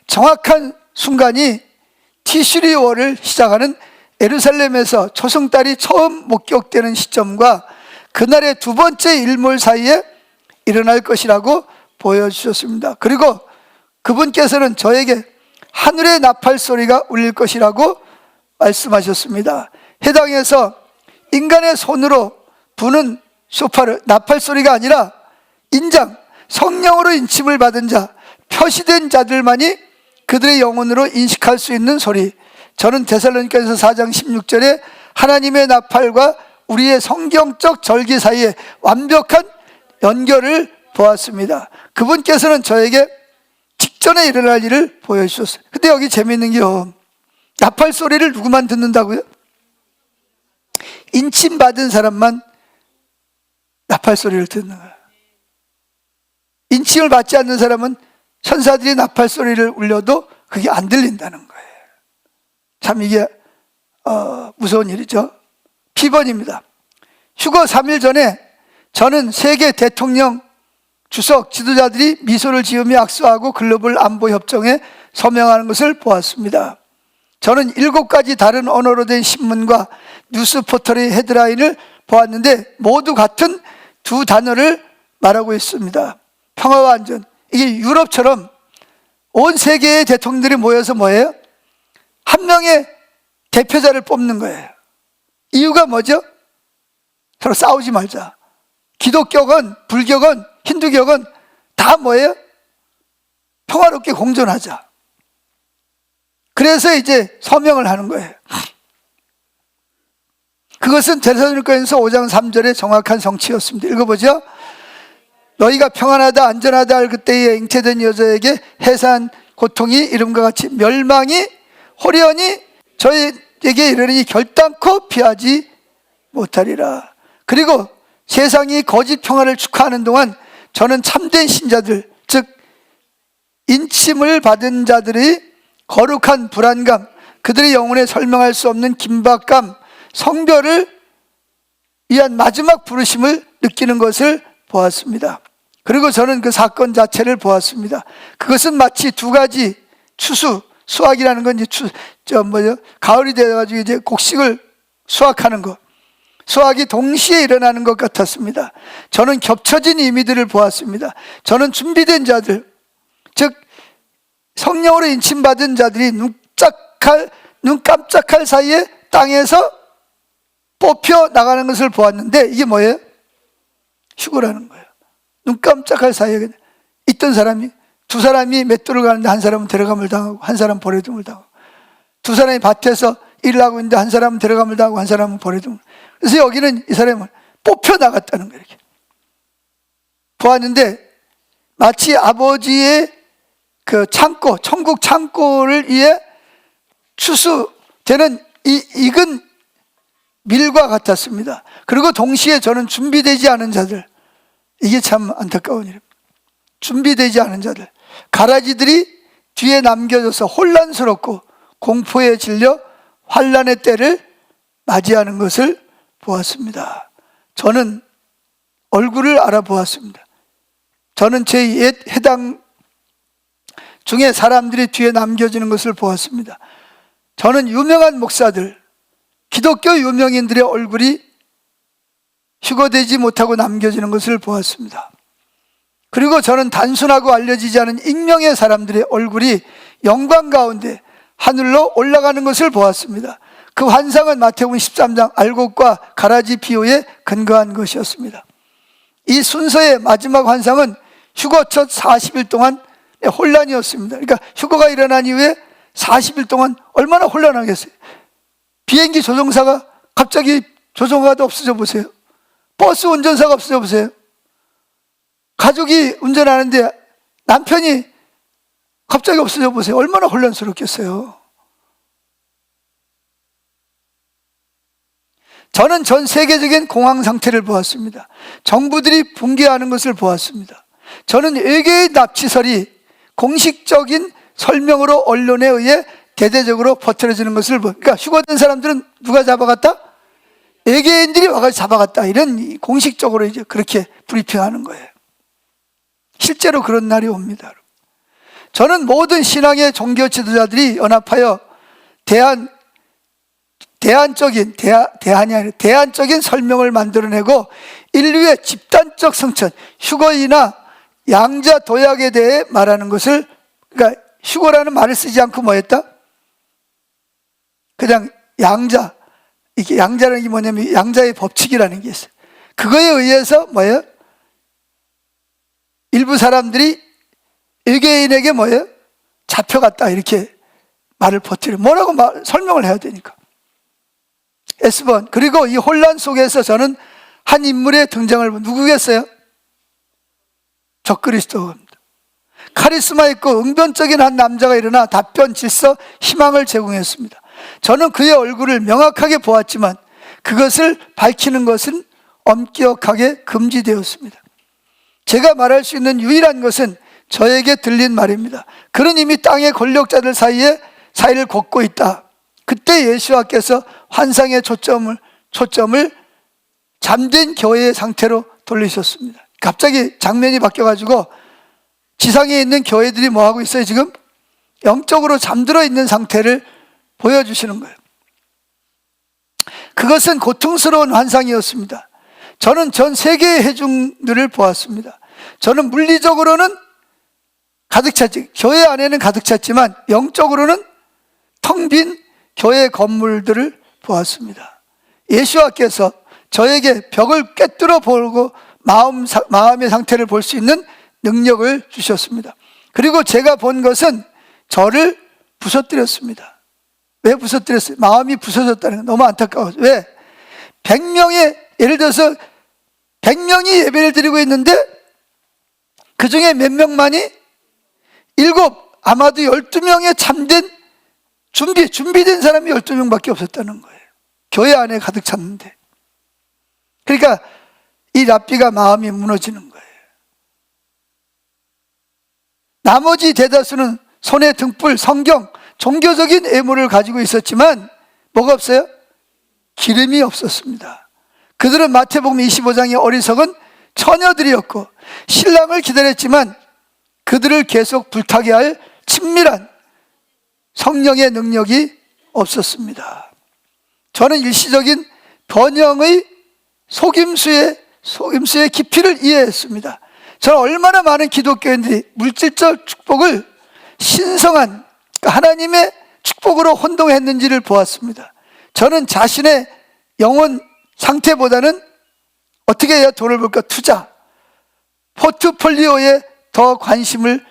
정확한 순간이 티슈리월을 시작하는 예루살렘에서 초승달이 처음 목격되는 시점과 그날의 두 번째 일몰 사이에 일어날 것이라고 보여주셨습니다. 그리고 그분께서는 저에게 하늘의 나팔 소리가 울릴 것이라고 말씀하셨습니다. 해당에서 인간의 손으로 부는 쇼파르, 나팔 소리가 아니라 인장, 성령으로 인침을 받은 자, 표시된 자들만이 그들의 영혼으로 인식할 수 있는 소리. 저는 데살로니가서 4장 16절에 하나님의 나팔과 우리의 성경적 절기 사이에 완벽한 연결을 보았습니다. 그분께서는 저에게 직전에 일어날 일을 보여주셨어요. 근데 여기 재미있는 게요, 나팔 소리를 누구만 듣는다고요? 인침받은 사람만 나팔 소리를 듣는 거예요. 인침을 받지 않는 사람은 천사들이 나팔 소리를 울려도 그게 안 들린다는 거예요. 참 이게 무서운 일이죠. 피번입니다. 휴거 3일 전에 저는 세계 대통령 주석 지도자들이 미소를 지으며 악수하고 글로벌 안보 협정에 서명하는 것을 보았습니다. 저는 7가지 다른 언어로 된 신문과 뉴스 포털의 헤드라인을 보았는데 모두 같은 두 단어를 말하고 있습니다. 평화와 안전. 이게 유럽처럼 온 세계의 대통령들이 모여서 뭐예요? 한 명의 대표자를 뽑는 거예요. 이유가 뭐죠? 서로 싸우지 말자. 기독교건 불교건 힌두교건 다 뭐예요? 평화롭게 공존하자. 그래서 이제 서명을 하는 거예요. 그것은 데살로니가서 5장 3절의 정확한 성취였습니다. 읽어보죠. 너희가 평안하다 안전하다 할 그때에 잉태된 여자에게 해산 고통이 이름과 같이 멸망이 호련히 저에게 이르니 결단코 피하지 못하리라. 그리고 세상이 거짓 평화를 축하하는 동안 저는 참된 신자들, 즉 인침을 받은 자들의 거룩한 불안감, 그들의 영혼에 설명할 수 없는 긴박감, 성별을 위한 마지막 부르심을 느끼는 것을 보았습니다. 그리고 저는 그 사건 자체를 보았습니다. 그것은 마치 두 가지 추수, 수확이라는 건 이제 가을이 되어가지고 이제 곡식을 수확하는 것, 수확이 동시에 일어나는 것 같았습니다. 저는 겹쳐진 의미들을 보았습니다. 저는 준비된 자들, 즉 성령으로 인침받은 자들이 눈 깜짝할 사이에 땅에서 뽑혀 나가는 것을 보았는데 이게 뭐예요? 휴거라는 거예요. 눈 깜짝할 사이에 있던 사람이, 두 사람이 맷돌을 가는데 한 사람은 데려감을 당하고 한 사람은 버려둠을 당하고, 두 사람이 밭에서 일을 하고 있는데 한 사람은 데려감을 당하고 한 사람은 버려둠을. 그래서 여기는 이 사람은 뽑혀 나갔다는 거예요. 이렇게 보았는데 마치 아버지의 그 창고, 천국 창고를 위해 추수되는 이 익은 밀과 같았습니다. 그리고 동시에 저는 준비되지 않은 자들, 이게 참 안타까운 일입니다. 준비되지 않은 자들, 가라지들이 뒤에 남겨져서 혼란스럽고 공포에 질려 환난의 때를 맞이하는 것을 보았습니다. 저는 얼굴을 알아보았습니다. 저는 제 옛 해당 중에 사람들이 뒤에 남겨지는 것을 보았습니다. 저는 유명한 목사들, 기독교 유명인들의 얼굴이 휴거되지 못하고 남겨지는 것을 보았습니다. 그리고 저는 단순하고 알려지지 않은 익명의 사람들의 얼굴이 영광 가운데 하늘로 올라가는 것을 보았습니다. 그 환상은 마태복음 13장 알곡과 가라지 비유에 근거한 것이었습니다. 이 순서의 마지막 환상은 휴거 첫 40일 동안 혼란이었습니다. 그러니까 휴거가 일어난 이후에 40일 동안 얼마나 혼란하겠어요. 비행기 조종사가 갑자기 조종사가 없어져 보세요. 버스 운전사가 없어져 보세요. 가족이 운전하는데 남편이 갑자기 없어져 보세요. 얼마나 혼란스럽겠어요. 저는 전 세계적인 공황 상태를 보았습니다. 정부들이 붕괴하는 것을 보았습니다. 저는 외계의 납치설이 공식적인 설명으로 언론에 의해 대대적으로 퍼뜨려지는 것을 그러니까 휴거된 사람들은 누가 잡아갔다? 외계인들이 와서 잡아갔다. 이런 공식적으로 이제 그렇게 브리핑하는 거예요. 실제로 그런 날이 옵니다. 저는 모든 신앙의 종교 지도자들이 연합하여 대안적인 설명을 만들어내고 인류의 집단적 성천, 휴거이나 양자 도약에 대해 말하는 것을, 그러니까 휴거라는 말을 쓰지 않고 뭐였다? 그냥 양자, 이게 양자라는 게 뭐냐면 양자의 법칙이라는 게 있어요. 그거에 의해서 뭐예요? 일부 사람들이 외계인에게 뭐예요? 잡혀갔다 이렇게 말을 퍼뜨려 뭐라고 설명을 해야 되니까. S번. 그리고 이 혼란 속에서 저는 한 인물의 등장을 누구겠어요? 적그리스도입니다. 카리스마 있고 응변적인 한 남자가 일어나 답변, 질서, 희망을 제공했습니다. 저는 그의 얼굴을 명확하게 보았지만 그것을 밝히는 것은 엄격하게 금지되었습니다. 제가 말할 수 있는 유일한 것은 저에게 들린 말입니다. 그는 이미 땅의 권력자들 사이를 걷고 있다. 그때 예수와께서 환상의 초점을 잠든 교회의 상태로 돌리셨습니다. 갑자기 장면이 바뀌어가지고 지상에 있는 교회들이 뭐하고 있어요? 지금 영적으로 잠들어 있는 상태를 보여주시는 거예요. 그것은 고통스러운 환상이었습니다. 저는 전 세계의 회중들을 보았습니다. 저는 물리적으로는 가득 찼지, 교회 안에는 가득 찼지만 영적으로는 텅 빈 교회 건물들을 보았습니다. 예수와께서 저에게 벽을 꿰뚫어 보고 마음의 상태를 볼 수 있는 능력을 주셨습니다. 그리고 제가 본 것은 저를 부서뜨렸습니다. 왜 부서뜨렸어요? 마음이 부서졌다는 건 너무 안타까워요. 왜? 100명의, 예를 들어서 100명이 예배를 드리고 있는데 그 중에 몇 명만이 7, 아마도 12명의 참된 준비된 사람이 12명밖에 없었다는 거예요. 교회 안에 가득 찼는데. 그러니까 이 랍비가 마음이 무너지는 거예요. 나머지 대다수는 손에 등불, 성경, 종교적인 애물을 가지고 있었지만 뭐가 없어요? 기름이 없었습니다. 그들은 마태복음 25장의 어리석은 처녀들이었고 신랑을 기다렸지만 그들을 계속 불타게 할 친밀한 성령의 능력이 없었습니다. 저는 일시적인 번영의 속임수의 깊이를 이해했습니다. 저는 얼마나 많은 기독교인들이 물질적 축복을 신성한 하나님의 축복으로 혼동했는지를 보았습니다. 저는 자신의 영혼 상태보다는 어떻게 해야 돈을 벌까? 투자, 포트폴리오에 더 관심을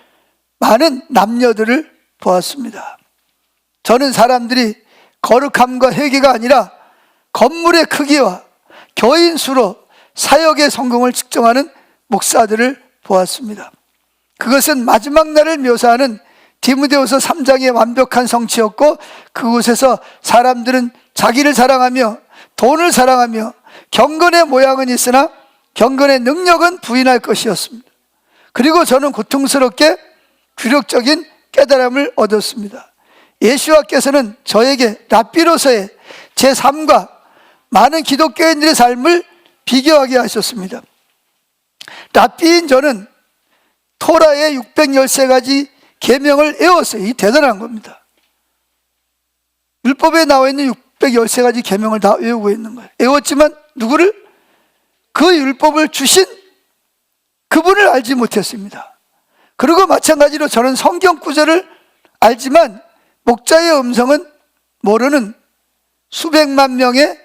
많은 남녀들을 보았습니다. 저는 사람들이 거룩함과 회개가 아니라 건물의 크기와 교인 수로 사역의 성공을 측정하는 목사들을 보았습니다. 그것은 마지막 날을 묘사하는 디모데후서 3장의 완벽한 성취였고, 그곳에서 사람들은 자기를 사랑하며 돈을 사랑하며 경건의 모양은 있으나 경건의 능력은 부인할 것이었습니다. 그리고 저는 고통스럽게 굴욕적인 깨달음을 얻었습니다. 예수와께서는 저에게 랍비로서의 제 삶과 많은 기독교인들의 삶을 비교하게 하셨습니다. 랍비인 저는 토라의 613가지 계명을 외웠어요. 이 대단한 겁니다. 율법에 나와 있는 613가지 계명을 다 외우고 있는 거예요. 외웠지만 누구를? 그 율법을 주신 그분을 알지 못했습니다. 그리고 마찬가지로 저는 성경 구절을 알지만 목자의 음성은 모르는 수백만 명의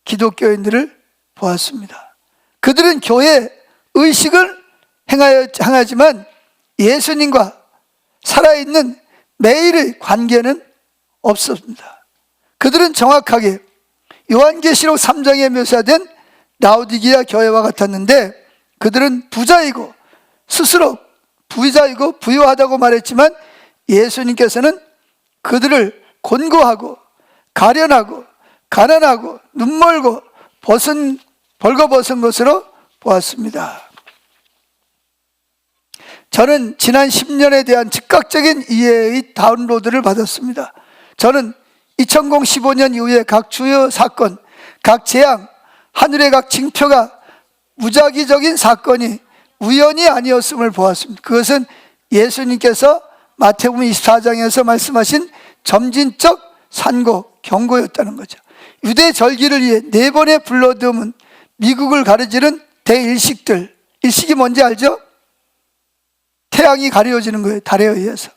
기독교인들을 보았습니다. 그들은 교회 의식을 행하지만 예수님과 살아있는 매일의 관계는 없습니다. 그들은 정확하게 요한계시록 3장에 묘사된 라오디게아 교회와 같았는데, 그들은 부자이고 스스로 부자이고 부유하다고 말했지만 예수님께서는 그들을 곤고하고 가련하고 가난하고 눈멀고 벌거벗은 것으로 보았습니다. 저는 지난 10년에 대한 즉각적인 이해의 다운로드를 받았습니다. 저는 2015년 이후에 각 주요 사건, 각 재앙, 하늘의 각 징표가 무작위적인 사건이 우연이 아니었음을 보았습니다. 그것은 예수님께서 마태복음 24장에서 말씀하신 점진적 산고, 경고였다는 거죠. 유대 절기를 위해 4번의 불러듬은 미국을 가려지는 대일식들, 일식이 뭔지 알죠? 태양이 가려지는 거예요. 달에 의해서.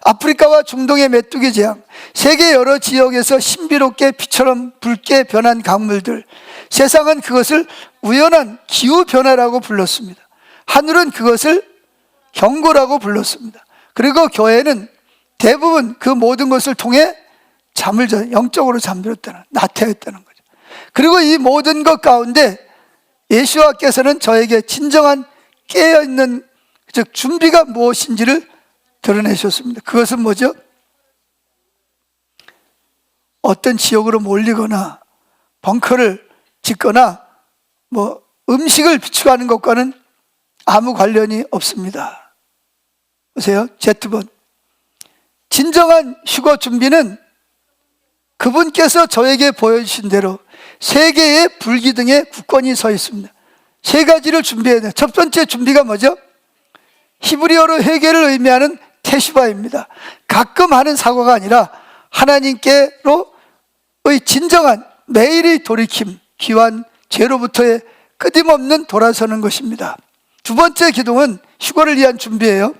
아프리카와 중동의 메뚜기 재앙, 세계 여러 지역에서 신비롭게 빛처럼 붉게 변한 강물들, 세상은 그것을 우연한 기후변화라고 불렀습니다. 하늘은 그것을 경고라고 불렀습니다. 그리고 교회는 대부분 그 모든 것을 통해 잠을 자, 영적으로 잠들었다는, 나태했다는 거죠. 그리고 이 모든 것 가운데 예수와께서는 저에게 진정한 깨어있는, 즉 준비가 무엇인지를 드러내셨습니다. 그것은 뭐죠? 어떤 지역으로 몰리거나 벙커를 짓거나 음식을 비추하는 것과는 아무 관련이 없습니다. 보세요. Z번. 진정한 휴거 준비는 그분께서 저에게 보여주신 대로 세 개의 불기둥에 굳건히 서 있습니다. 세 가지를 준비해야 돼요. 첫 번째 준비가 뭐죠? 히브리어로 회개를 의미하는 테슈바입니다. 가끔 하는 사고가 아니라 하나님께로의 진정한 매일의 돌이킴, 귀한 죄로부터의 끊임없는 돌아서는 것입니다. 두 번째 기둥은 휴거를 위한 준비예요.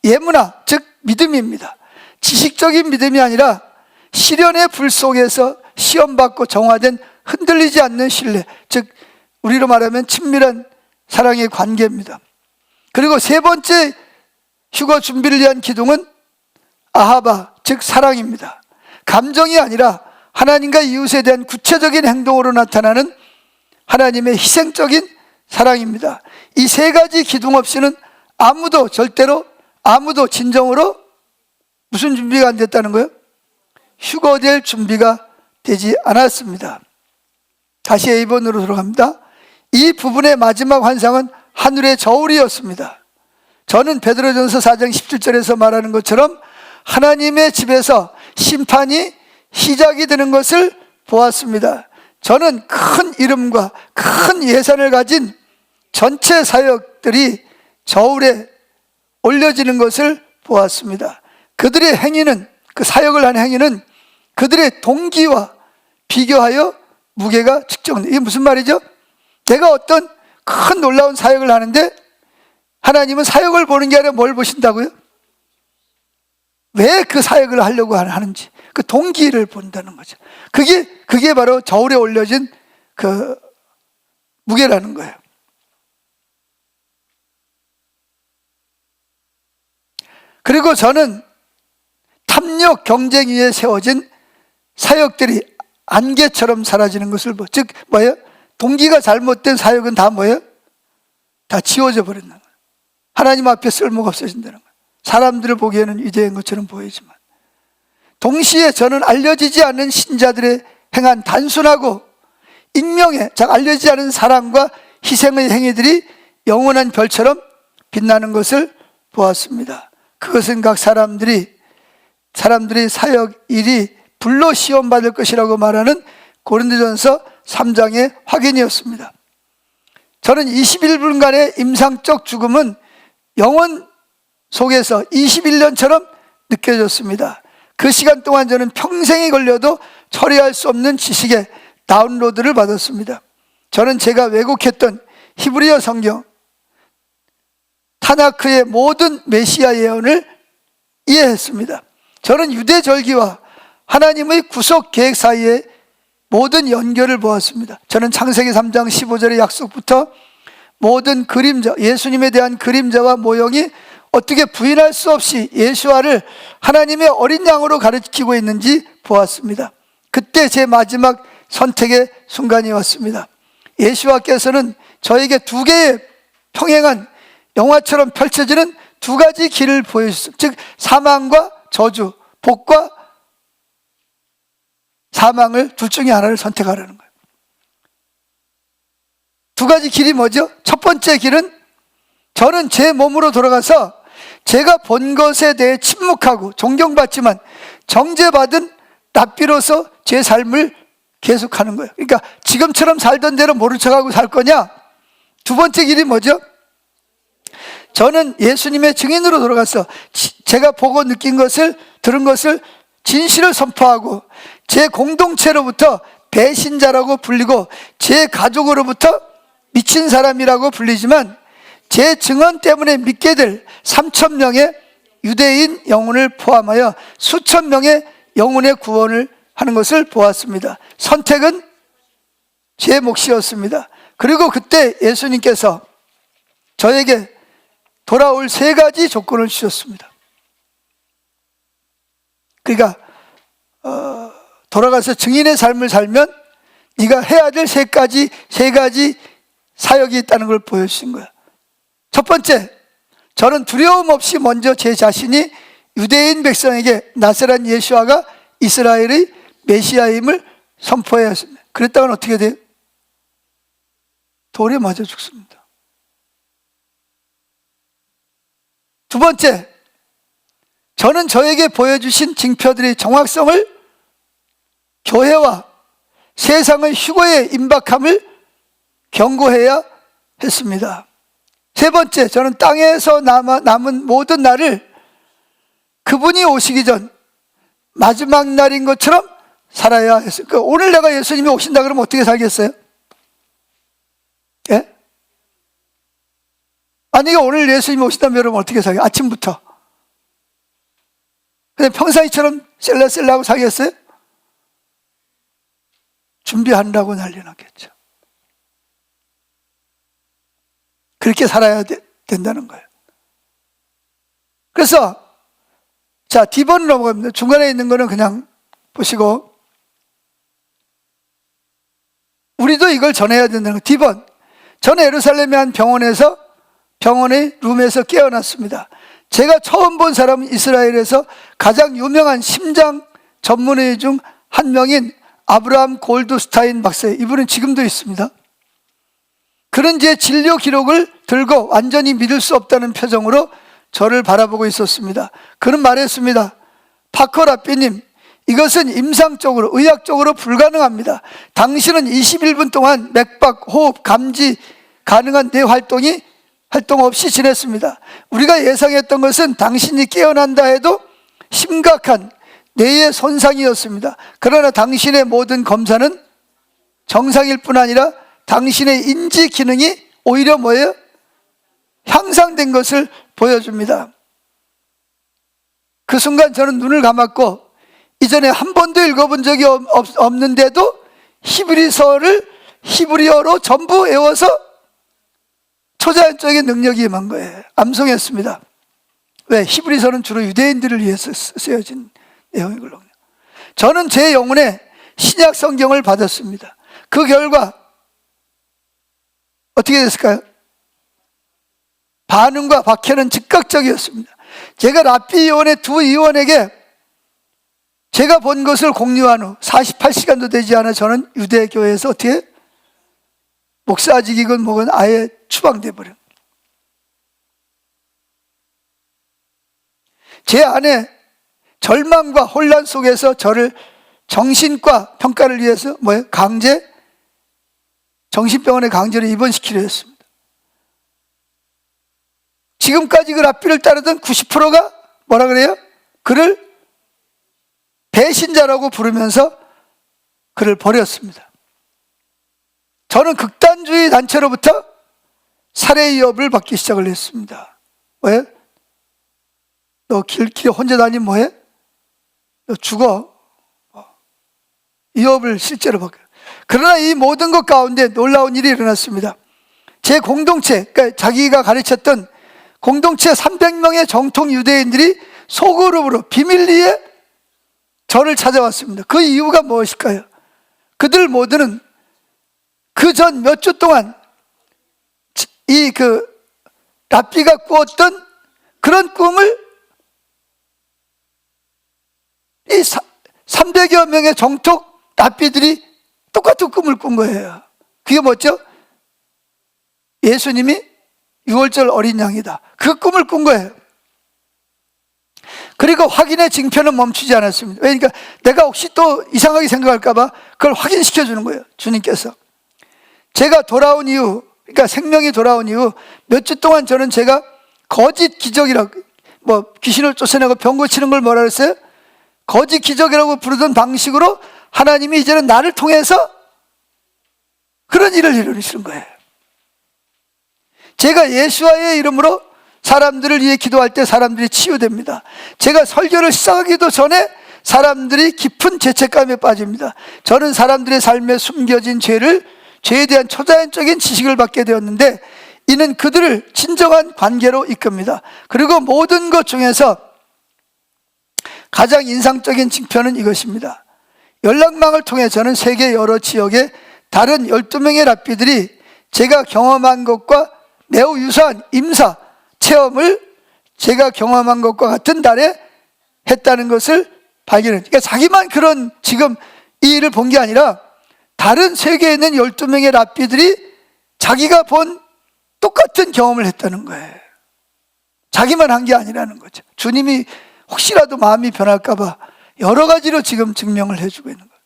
예문화, 즉 믿음입니다. 지식적인 믿음이 아니라 시련의 불 속에서 시험받고 정화된 흔들리지 않는 신뢰, 즉 우리로 말하면 친밀한 사랑의 관계입니다. 그리고 세 번째 휴거 준비를 위한 기둥은 아하바, 즉 사랑입니다. 감정이 아니라 하나님과 이웃에 대한 구체적인 행동으로 나타나는 하나님의 희생적인 사랑입니다. 이 세 가지 기둥 없이는 절대로 아무도 진정으로 무슨 준비가 안 됐다는 거예요? 휴거될 준비가 되지 않았습니다. 다시 A번으로 돌아갑니다. 이 부분의 마지막 환상은 하늘의 저울이었습니다. 저는 베드로전서 4장 17절에서 말하는 것처럼 하나님의 집에서 심판이 시작이 되는 것을 보았습니다. 저는 큰 이름과 큰 예산을 가진 전체 사역들이 저울에 올려지는 것을 보았습니다. 그들의 행위는, 그 사역을 한 행위는 그들의 동기와 비교하여 무게가 측정됩니다. 이게 무슨 말이죠? 내가 어떤 큰 놀라운 사역을 하는데 하나님은 사역을 보는 게 아니라 뭘 보신다고요? 왜 그 사역을 하려고 하는지, 그 동기를 본다는 거죠. 그게 바로 저울에 올려진 그 무게라는 거예요. 그리고 저는 탐욕 경쟁 위에 세워진 사역들이 안개처럼 사라지는 것을 즉 뭐예요? 동기가 잘못된 사역은 다 뭐예요? 다 지워져 버린다는 거예요. 하나님 앞에 쓸모가 없어진다는 거예요. 사람들을 보기에는 위대한 것처럼 보이지만 동시에 저는 알려지지 않는 신자들의 행한 단순하고 익명에 잘 알려지지 않은 사랑과 희생의 행위들이 영원한 별처럼 빛나는 것을 보았습니다. 그것은 각 사람들이 사역 일이 불로 시험받을 것이라고 말하는 고린도전서 3장의 확인이었습니다. 저는 21분간의 임상적 죽음은 영혼 속에서 21년처럼 느껴졌습니다. 그 시간 동안 저는 평생이 걸려도 처리할 수 없는 지식의 다운로드를 받았습니다. 저는 제가 왜곡했던 히브리어 성경, 타나크의 모든 메시아 예언을 이해했습니다. 저는 유대 절기와 하나님의 구속 계획 사이에 모든 연결을 보았습니다. 저는 창세기 3장 15절의 약속부터 모든 그림자, 예수님에 대한 그림자와 모형이 어떻게 부인할 수 없이 예수와를 하나님의 어린 양으로 가리키고 있는지 보았습니다. 그때 제 마지막 선택의 순간이 왔습니다. 예수와께서는 저에게 두 개의 평행한 영화처럼 펼쳐지는 두 가지 길을 보여주셨습니다. 즉 사망과 저주, 복과 사망을 둘 중에 하나를 선택하라는 거예요. 두 가지 길이 뭐죠? 첫 번째 길은 저는 제 몸으로 돌아가서 제가 본 것에 대해 침묵하고 존경받지만 정죄받은 랍비로서 제 삶을 계속하는 거예요. 그러니까 지금처럼 살던 대로 모른 척하고 살 거냐? 두 번째 길이 뭐죠? 저는 예수님의 증인으로 돌아가서 제가 보고 느낀 것을, 들은 것을 진실을 선포하고 제 공동체로부터 배신자라고 불리고 제 가족으로부터 미친 사람이라고 불리지만 제 증언 때문에 믿게 될 3,000명의 유대인 영혼을 포함하여 수천 명의 영혼의 구원을 하는 것을 보았습니다. 선택은 제 몫이었습니다. 그리고 그때 예수님께서 저에게 돌아올 세 가지 조건을 주셨습니다. 그러니까 돌아가서 증인의 삶을 살면 네가 해야 될 세 가지 사역이 있다는 걸 보여주신 거야. 첫 번째, 저는 두려움 없이 먼저 제 자신이 유대인 백성에게 나사렛 예수와가 이스라엘의 메시아임을 선포해야 했습니다. 그랬다면 어떻게 돼요? 돌에 맞아 죽습니다. 두 번째, 저는 저에게 보여주신 징표들의 정확성을 교회와 세상의 휴거의 임박함을 경고해야 했습니다. 세 번째, 저는 땅에서 남은 모든 날을 그분이 오시기 전 마지막 날인 것처럼 살아야 했어요. 그러니까 오늘 내가 예수님이 오신다 그러면 어떻게 살겠어요? 예? 만약에 오늘 예수님이 오신다면 여러분 어떻게 살겠어요? 아침부터 그냥 평상시처럼 셀라셀라하고 살겠어요? 준비한다고 난리 났겠죠. 그렇게 살아야 된다는 거예요. 그래서 자, D번으로 넘어갑니다. 중간에 있는 거는 그냥 보시고 우리도 이걸 전해야 된다는 거예요. D번, 저는 예루살렘의 한 병원의 룸에서 깨어났습니다. 제가 처음 본 사람은 이스라엘에서 가장 유명한 심장 전문의 중 한 명인 아브라함 골드스타인 박사예요. 이분은 지금도 있습니다. 그는 제 진료 기록을 들고 완전히 믿을 수 없다는 표정으로 저를 바라보고 있었습니다. 그는 말했습니다. 파커 라삐님, 이것은 임상적으로, 의학적으로 불가능합니다. 당신은 21분 동안 맥박, 호흡, 감지 가능한 뇌 활동 없이 지냈습니다. 우리가 예상했던 것은 당신이 깨어난다 해도 심각한 뇌의 손상이었습니다. 그러나 당신의 모든 검사는 정상일 뿐 아니라 당신의 인지 기능이 오히려 뭐예요? 향상된 것을 보여줍니다. 그 순간 저는 눈을 감았고 이전에 한 번도 읽어본 적이 없는데도 히브리서를 히브리어로 전부 외워서 초자연적인 능력이 임한 거예요. 암송했습니다. 왜? 히브리서는 주로 유대인들을 위해서 쓰여진 내용이거든요. 저는 제 영혼에 신약 성경을 받았습니다. 그 결과 어떻게 됐을까요? 반응과 박해는 즉각적이었습니다. 제가 랍비 의원의 두 의원에게 제가 본 것을 공유한 후 48시간도 되지 않아 저는 유대교회에서 어떻게 목사직이건 뭐건 아예 추방돼 버린. 제 안에 절망과 혼란 속에서 저를 정신과 평가를 위해서 정신병원에 강제로 입원시키려 했습니다. 지금까지 그 랍비를 따르던 90%가 뭐라 그래요? 그를 배신자라고 부르면서 그를 버렸습니다. 저는 극단주의 단체로부터 살해 위협을 받기 시작을 했습니다. 왜? 너 길에 혼자 다니면 뭐해? 너 죽어. 위협을 실제로 받고. 그러나 이 모든 것 가운데 놀라운 일이 일어났습니다. 제 공동체, 그러니까 자기가 가르쳤던 공동체 300명의 정통 유대인들이 소그룹으로 비밀리에 저를 찾아왔습니다. 그 이유가 무엇일까요? 그들 모두는 그 전 몇 주 동안 랍비가 꾸었던 그런 꿈을 이 300여 명의 정통 랍비들이 똑같은 꿈을 꾼 거예요. 그게 뭐죠? 예수님이 6월절 어린 양이다. 그 꿈을 꾼 거예요. 그리고 확인의 징표는 멈추지 않았습니다. 그러니까 내가 혹시 또 이상하게 생각할까봐 그걸 확인시켜 주는 거예요. 주님께서. 제가 돌아온 이후, 그러니까 생명이 돌아온 이후 몇 주 동안 저는 제가 거짓 기적이라고, 귀신을 쫓아내고 병 고치는 걸 뭐라 그랬어요? 거짓 기적이라고 부르던 방식으로 하나님이 이제는 나를 통해서 그런 일을 이루시는 거예요. 제가 예수와의 이름으로 사람들을 위해 기도할 때 사람들이 치유됩니다. 제가 설교를 시작하기도 전에 사람들이 깊은 죄책감에 빠집니다. 저는 사람들의 삶에 숨겨진 죄에 대한 초자연적인 지식을 받게 되었는데 이는 그들을 진정한 관계로 이끕니다. 그리고 모든 것 중에서 가장 인상적인 징표는 이것입니다. 연락망을 통해 저는 세계 여러 지역의 다른 12명의 랍비들이 제가 경험한 것과 매우 유사한 임사 체험을 제가 경험한 것과 같은 달에 했다는 것을 발견했어요. 그러니까 자기만 그런 지금 이 일을 본 게 아니라 다른 세계에 있는 12명의 랍비들이 자기가 본 똑같은 경험을 했다는 거예요. 자기만 한 게 아니라는 거죠. 주님이 혹시라도 마음이 변할까 봐 여러 가지로 지금 증명을 해주고 있는 거예요.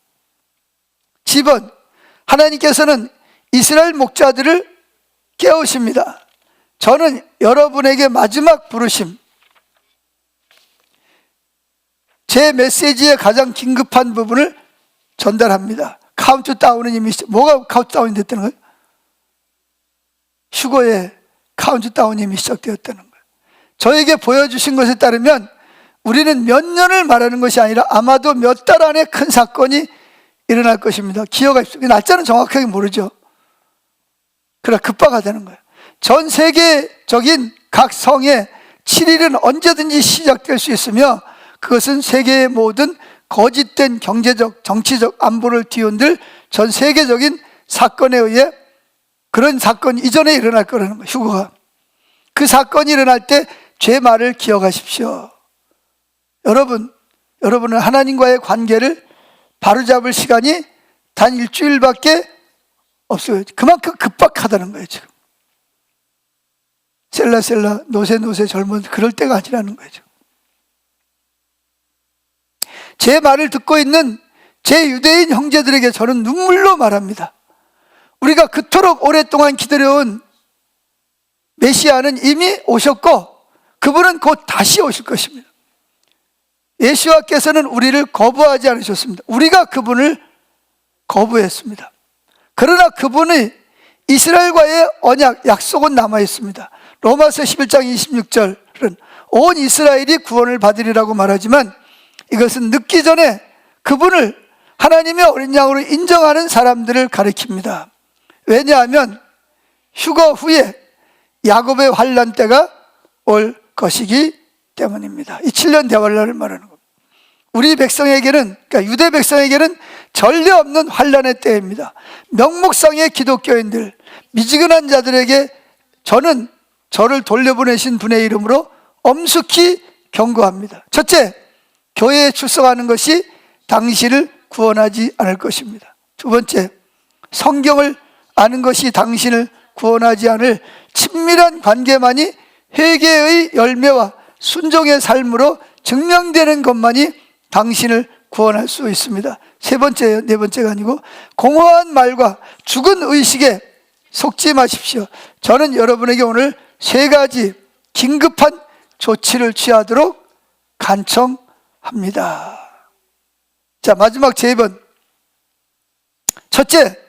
집은 하나님께서는 이스라엘 목자들을 깨우십니다. 저는 여러분에게 마지막 부르심, 제 메시지의 가장 긴급한 부분을 전달합니다. 카운트다운은 이미 뭐가 카운트다운이 됐다는 거예요? 휴거의 카운트다운이 이미 시작되었다는 거예요. 저에게 보여주신 것에 따르면 우리는 몇 년을 말하는 것이 아니라 아마도 몇 달 안에 큰 사건이 일어날 것입니다. 기억하십시오. 날짜는 정확하게 모르죠. 그러나 급박하다는 거예요. 전 세계적인 각 성의 7일은 언제든지 시작될 수 있으며 그것은 세계의 모든 거짓된 경제적, 정치적 안보를 뒤흔들 전 세계적인 사건에 의해 그런 사건 이전에 일어날 거라는 거예요. 휴거가. 그 사건이 일어날 때 제 말을 기억하십시오. 여러분은 하나님과의 관계를 바로잡을 시간이 단 일주일밖에 없어요. 그만큼 급박하다는 거예요. 지금 셀라 노세 젊은 그럴 때가 아니라는 거죠. 제 말을 듣고 있는 제 유대인 형제들에게 저는 눈물로 말합니다. 우리가 그토록 오랫동안 기다려온 메시아는 이미 오셨고 그분은 곧 다시 오실 것입니다. 예수와께서는 우리를 거부하지 않으셨습니다. 우리가 그분을 거부했습니다. 그러나 그분의 이스라엘과의 언약, 약속은 남아있습니다. 로마서 11장 26절은 온 이스라엘이 구원을 받으리라고 말하지만 이것은 늦기 전에 그분을 하나님의 어린 양으로 인정하는 사람들을 가리킵니다. 왜냐하면 휴거 후에 야곱의 환난 때가 올 것이기 때문입니다. 이 7년 대환란을 말하는 겁니다. 우리 백성에게는, 그러니까 유대 백성에게는 전례 없는 환난의 때입니다. 명목상의 기독교인들, 미지근한 자들에게 저는 저를 돌려보내신 분의 이름으로 엄숙히 경고합니다. 첫째, 교회에 출석하는 것이 당신을 구원하지 않을 것입니다. 두 번째, 성경을 아는 것이 당신을 구원하지 않을 친밀한 관계만이 회개의 열매와 순종의 삶으로 증명되는 것만이 당신을 구원할 수 있습니다. 세 번째예요. 네 번째가 아니고, 공허한 말과 죽은 의식에 속지 마십시오. 저는 여러분에게 오늘 세 가지 긴급한 조치를 취하도록 간청합니다. 자, 마지막 제입은, 첫째,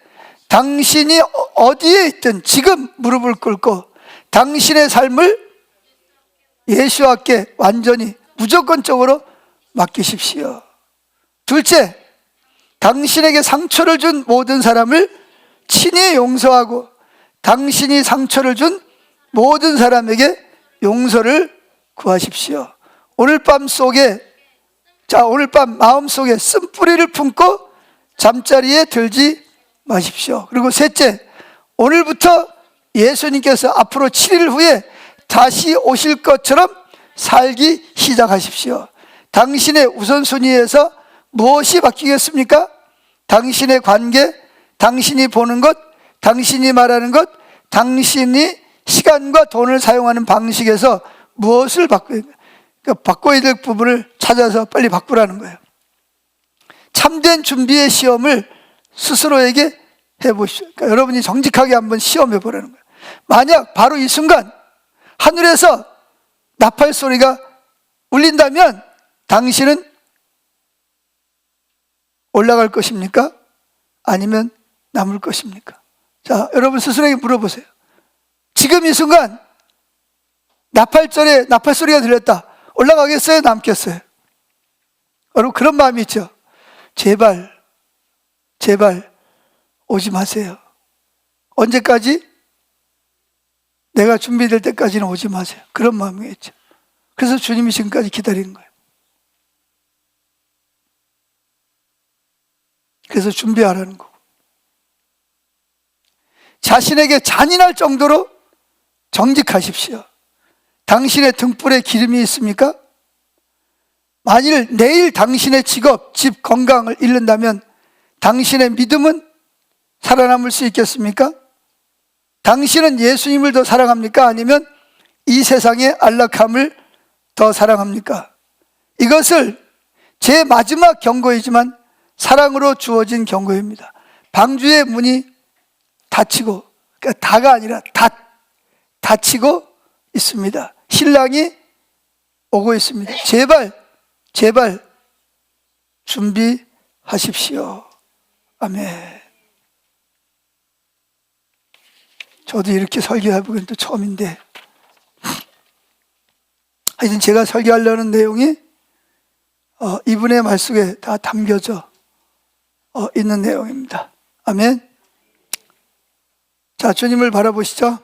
당신이 어디에 있든 지금 무릎을 꿇고 당신의 삶을 예수께 완전히 무조건적으로 맡기십시오. 둘째, 당신에게 상처를 준 모든 사람을 친히 용서하고 당신이 상처를 준 모든 사람에게 용서를 구하십시오. 오늘 밤 마음속에 쓴뿌리를 품고 잠자리에 들지 마십시오. 그리고 셋째, 오늘부터 예수님께서 앞으로 7일 후에 다시 오실 것처럼 살기 시작하십시오. 당신의 우선순위에서 무엇이 바뀌겠습니까? 당신의 관계, 당신이 보는 것, 당신이 말하는 것, 당신이 시간과 돈을 사용하는 방식에서 무엇을 바꿔야 될 부분을 찾아서 빨리 바꾸라는 거예요. 참된 준비의 시험을 스스로에게 해보십시오. 그러니까 여러분이 정직하게 한번 시험해 보라는 거예요. 만약 바로 이 순간 하늘에서 나팔 소리가 울린다면 당신은 올라갈 것입니까? 아니면 남을 것입니까? 자, 여러분 스스로에게 물어보세요. 지금 이 순간 나팔절에 나팔 소리가 들렸다. 올라가겠어요? 남겠어요? 여러분 그런 마음이 있죠. 제발 오지 마세요. 언제까지? 내가 준비될 때까지는 오지 마세요. 그런 마음이겠죠. 그래서 주님이 지금까지 기다리는 거예요. 그래서 준비하라는 거고, 자신에게 잔인할 정도로 정직하십시오. 당신의 등불에 기름이 있습니까? 만일 내일 당신의 직업, 집, 건강을 잃는다면 당신의 믿음은 살아남을 수 있겠습니까? 당신은 예수님을 더 사랑합니까? 아니면 이 세상의 안락함을 더 사랑합니까? 이것을 제 마지막 경고이지만 사랑으로 주어진 경고입니다. 방주의 문이 닫히고, 그러니까 다가 아니라 닫히고 있습니다. 신랑이 오고 있습니다. 제발 준비하십시오. 아멘. 저도 이렇게 설교해보기는 또 처음인데, 하여튼 제가 설교하려는 내용이 이분의 말 속에 다 담겨져 있는 내용입니다. 아멘. 자, 주님을 바라보시죠.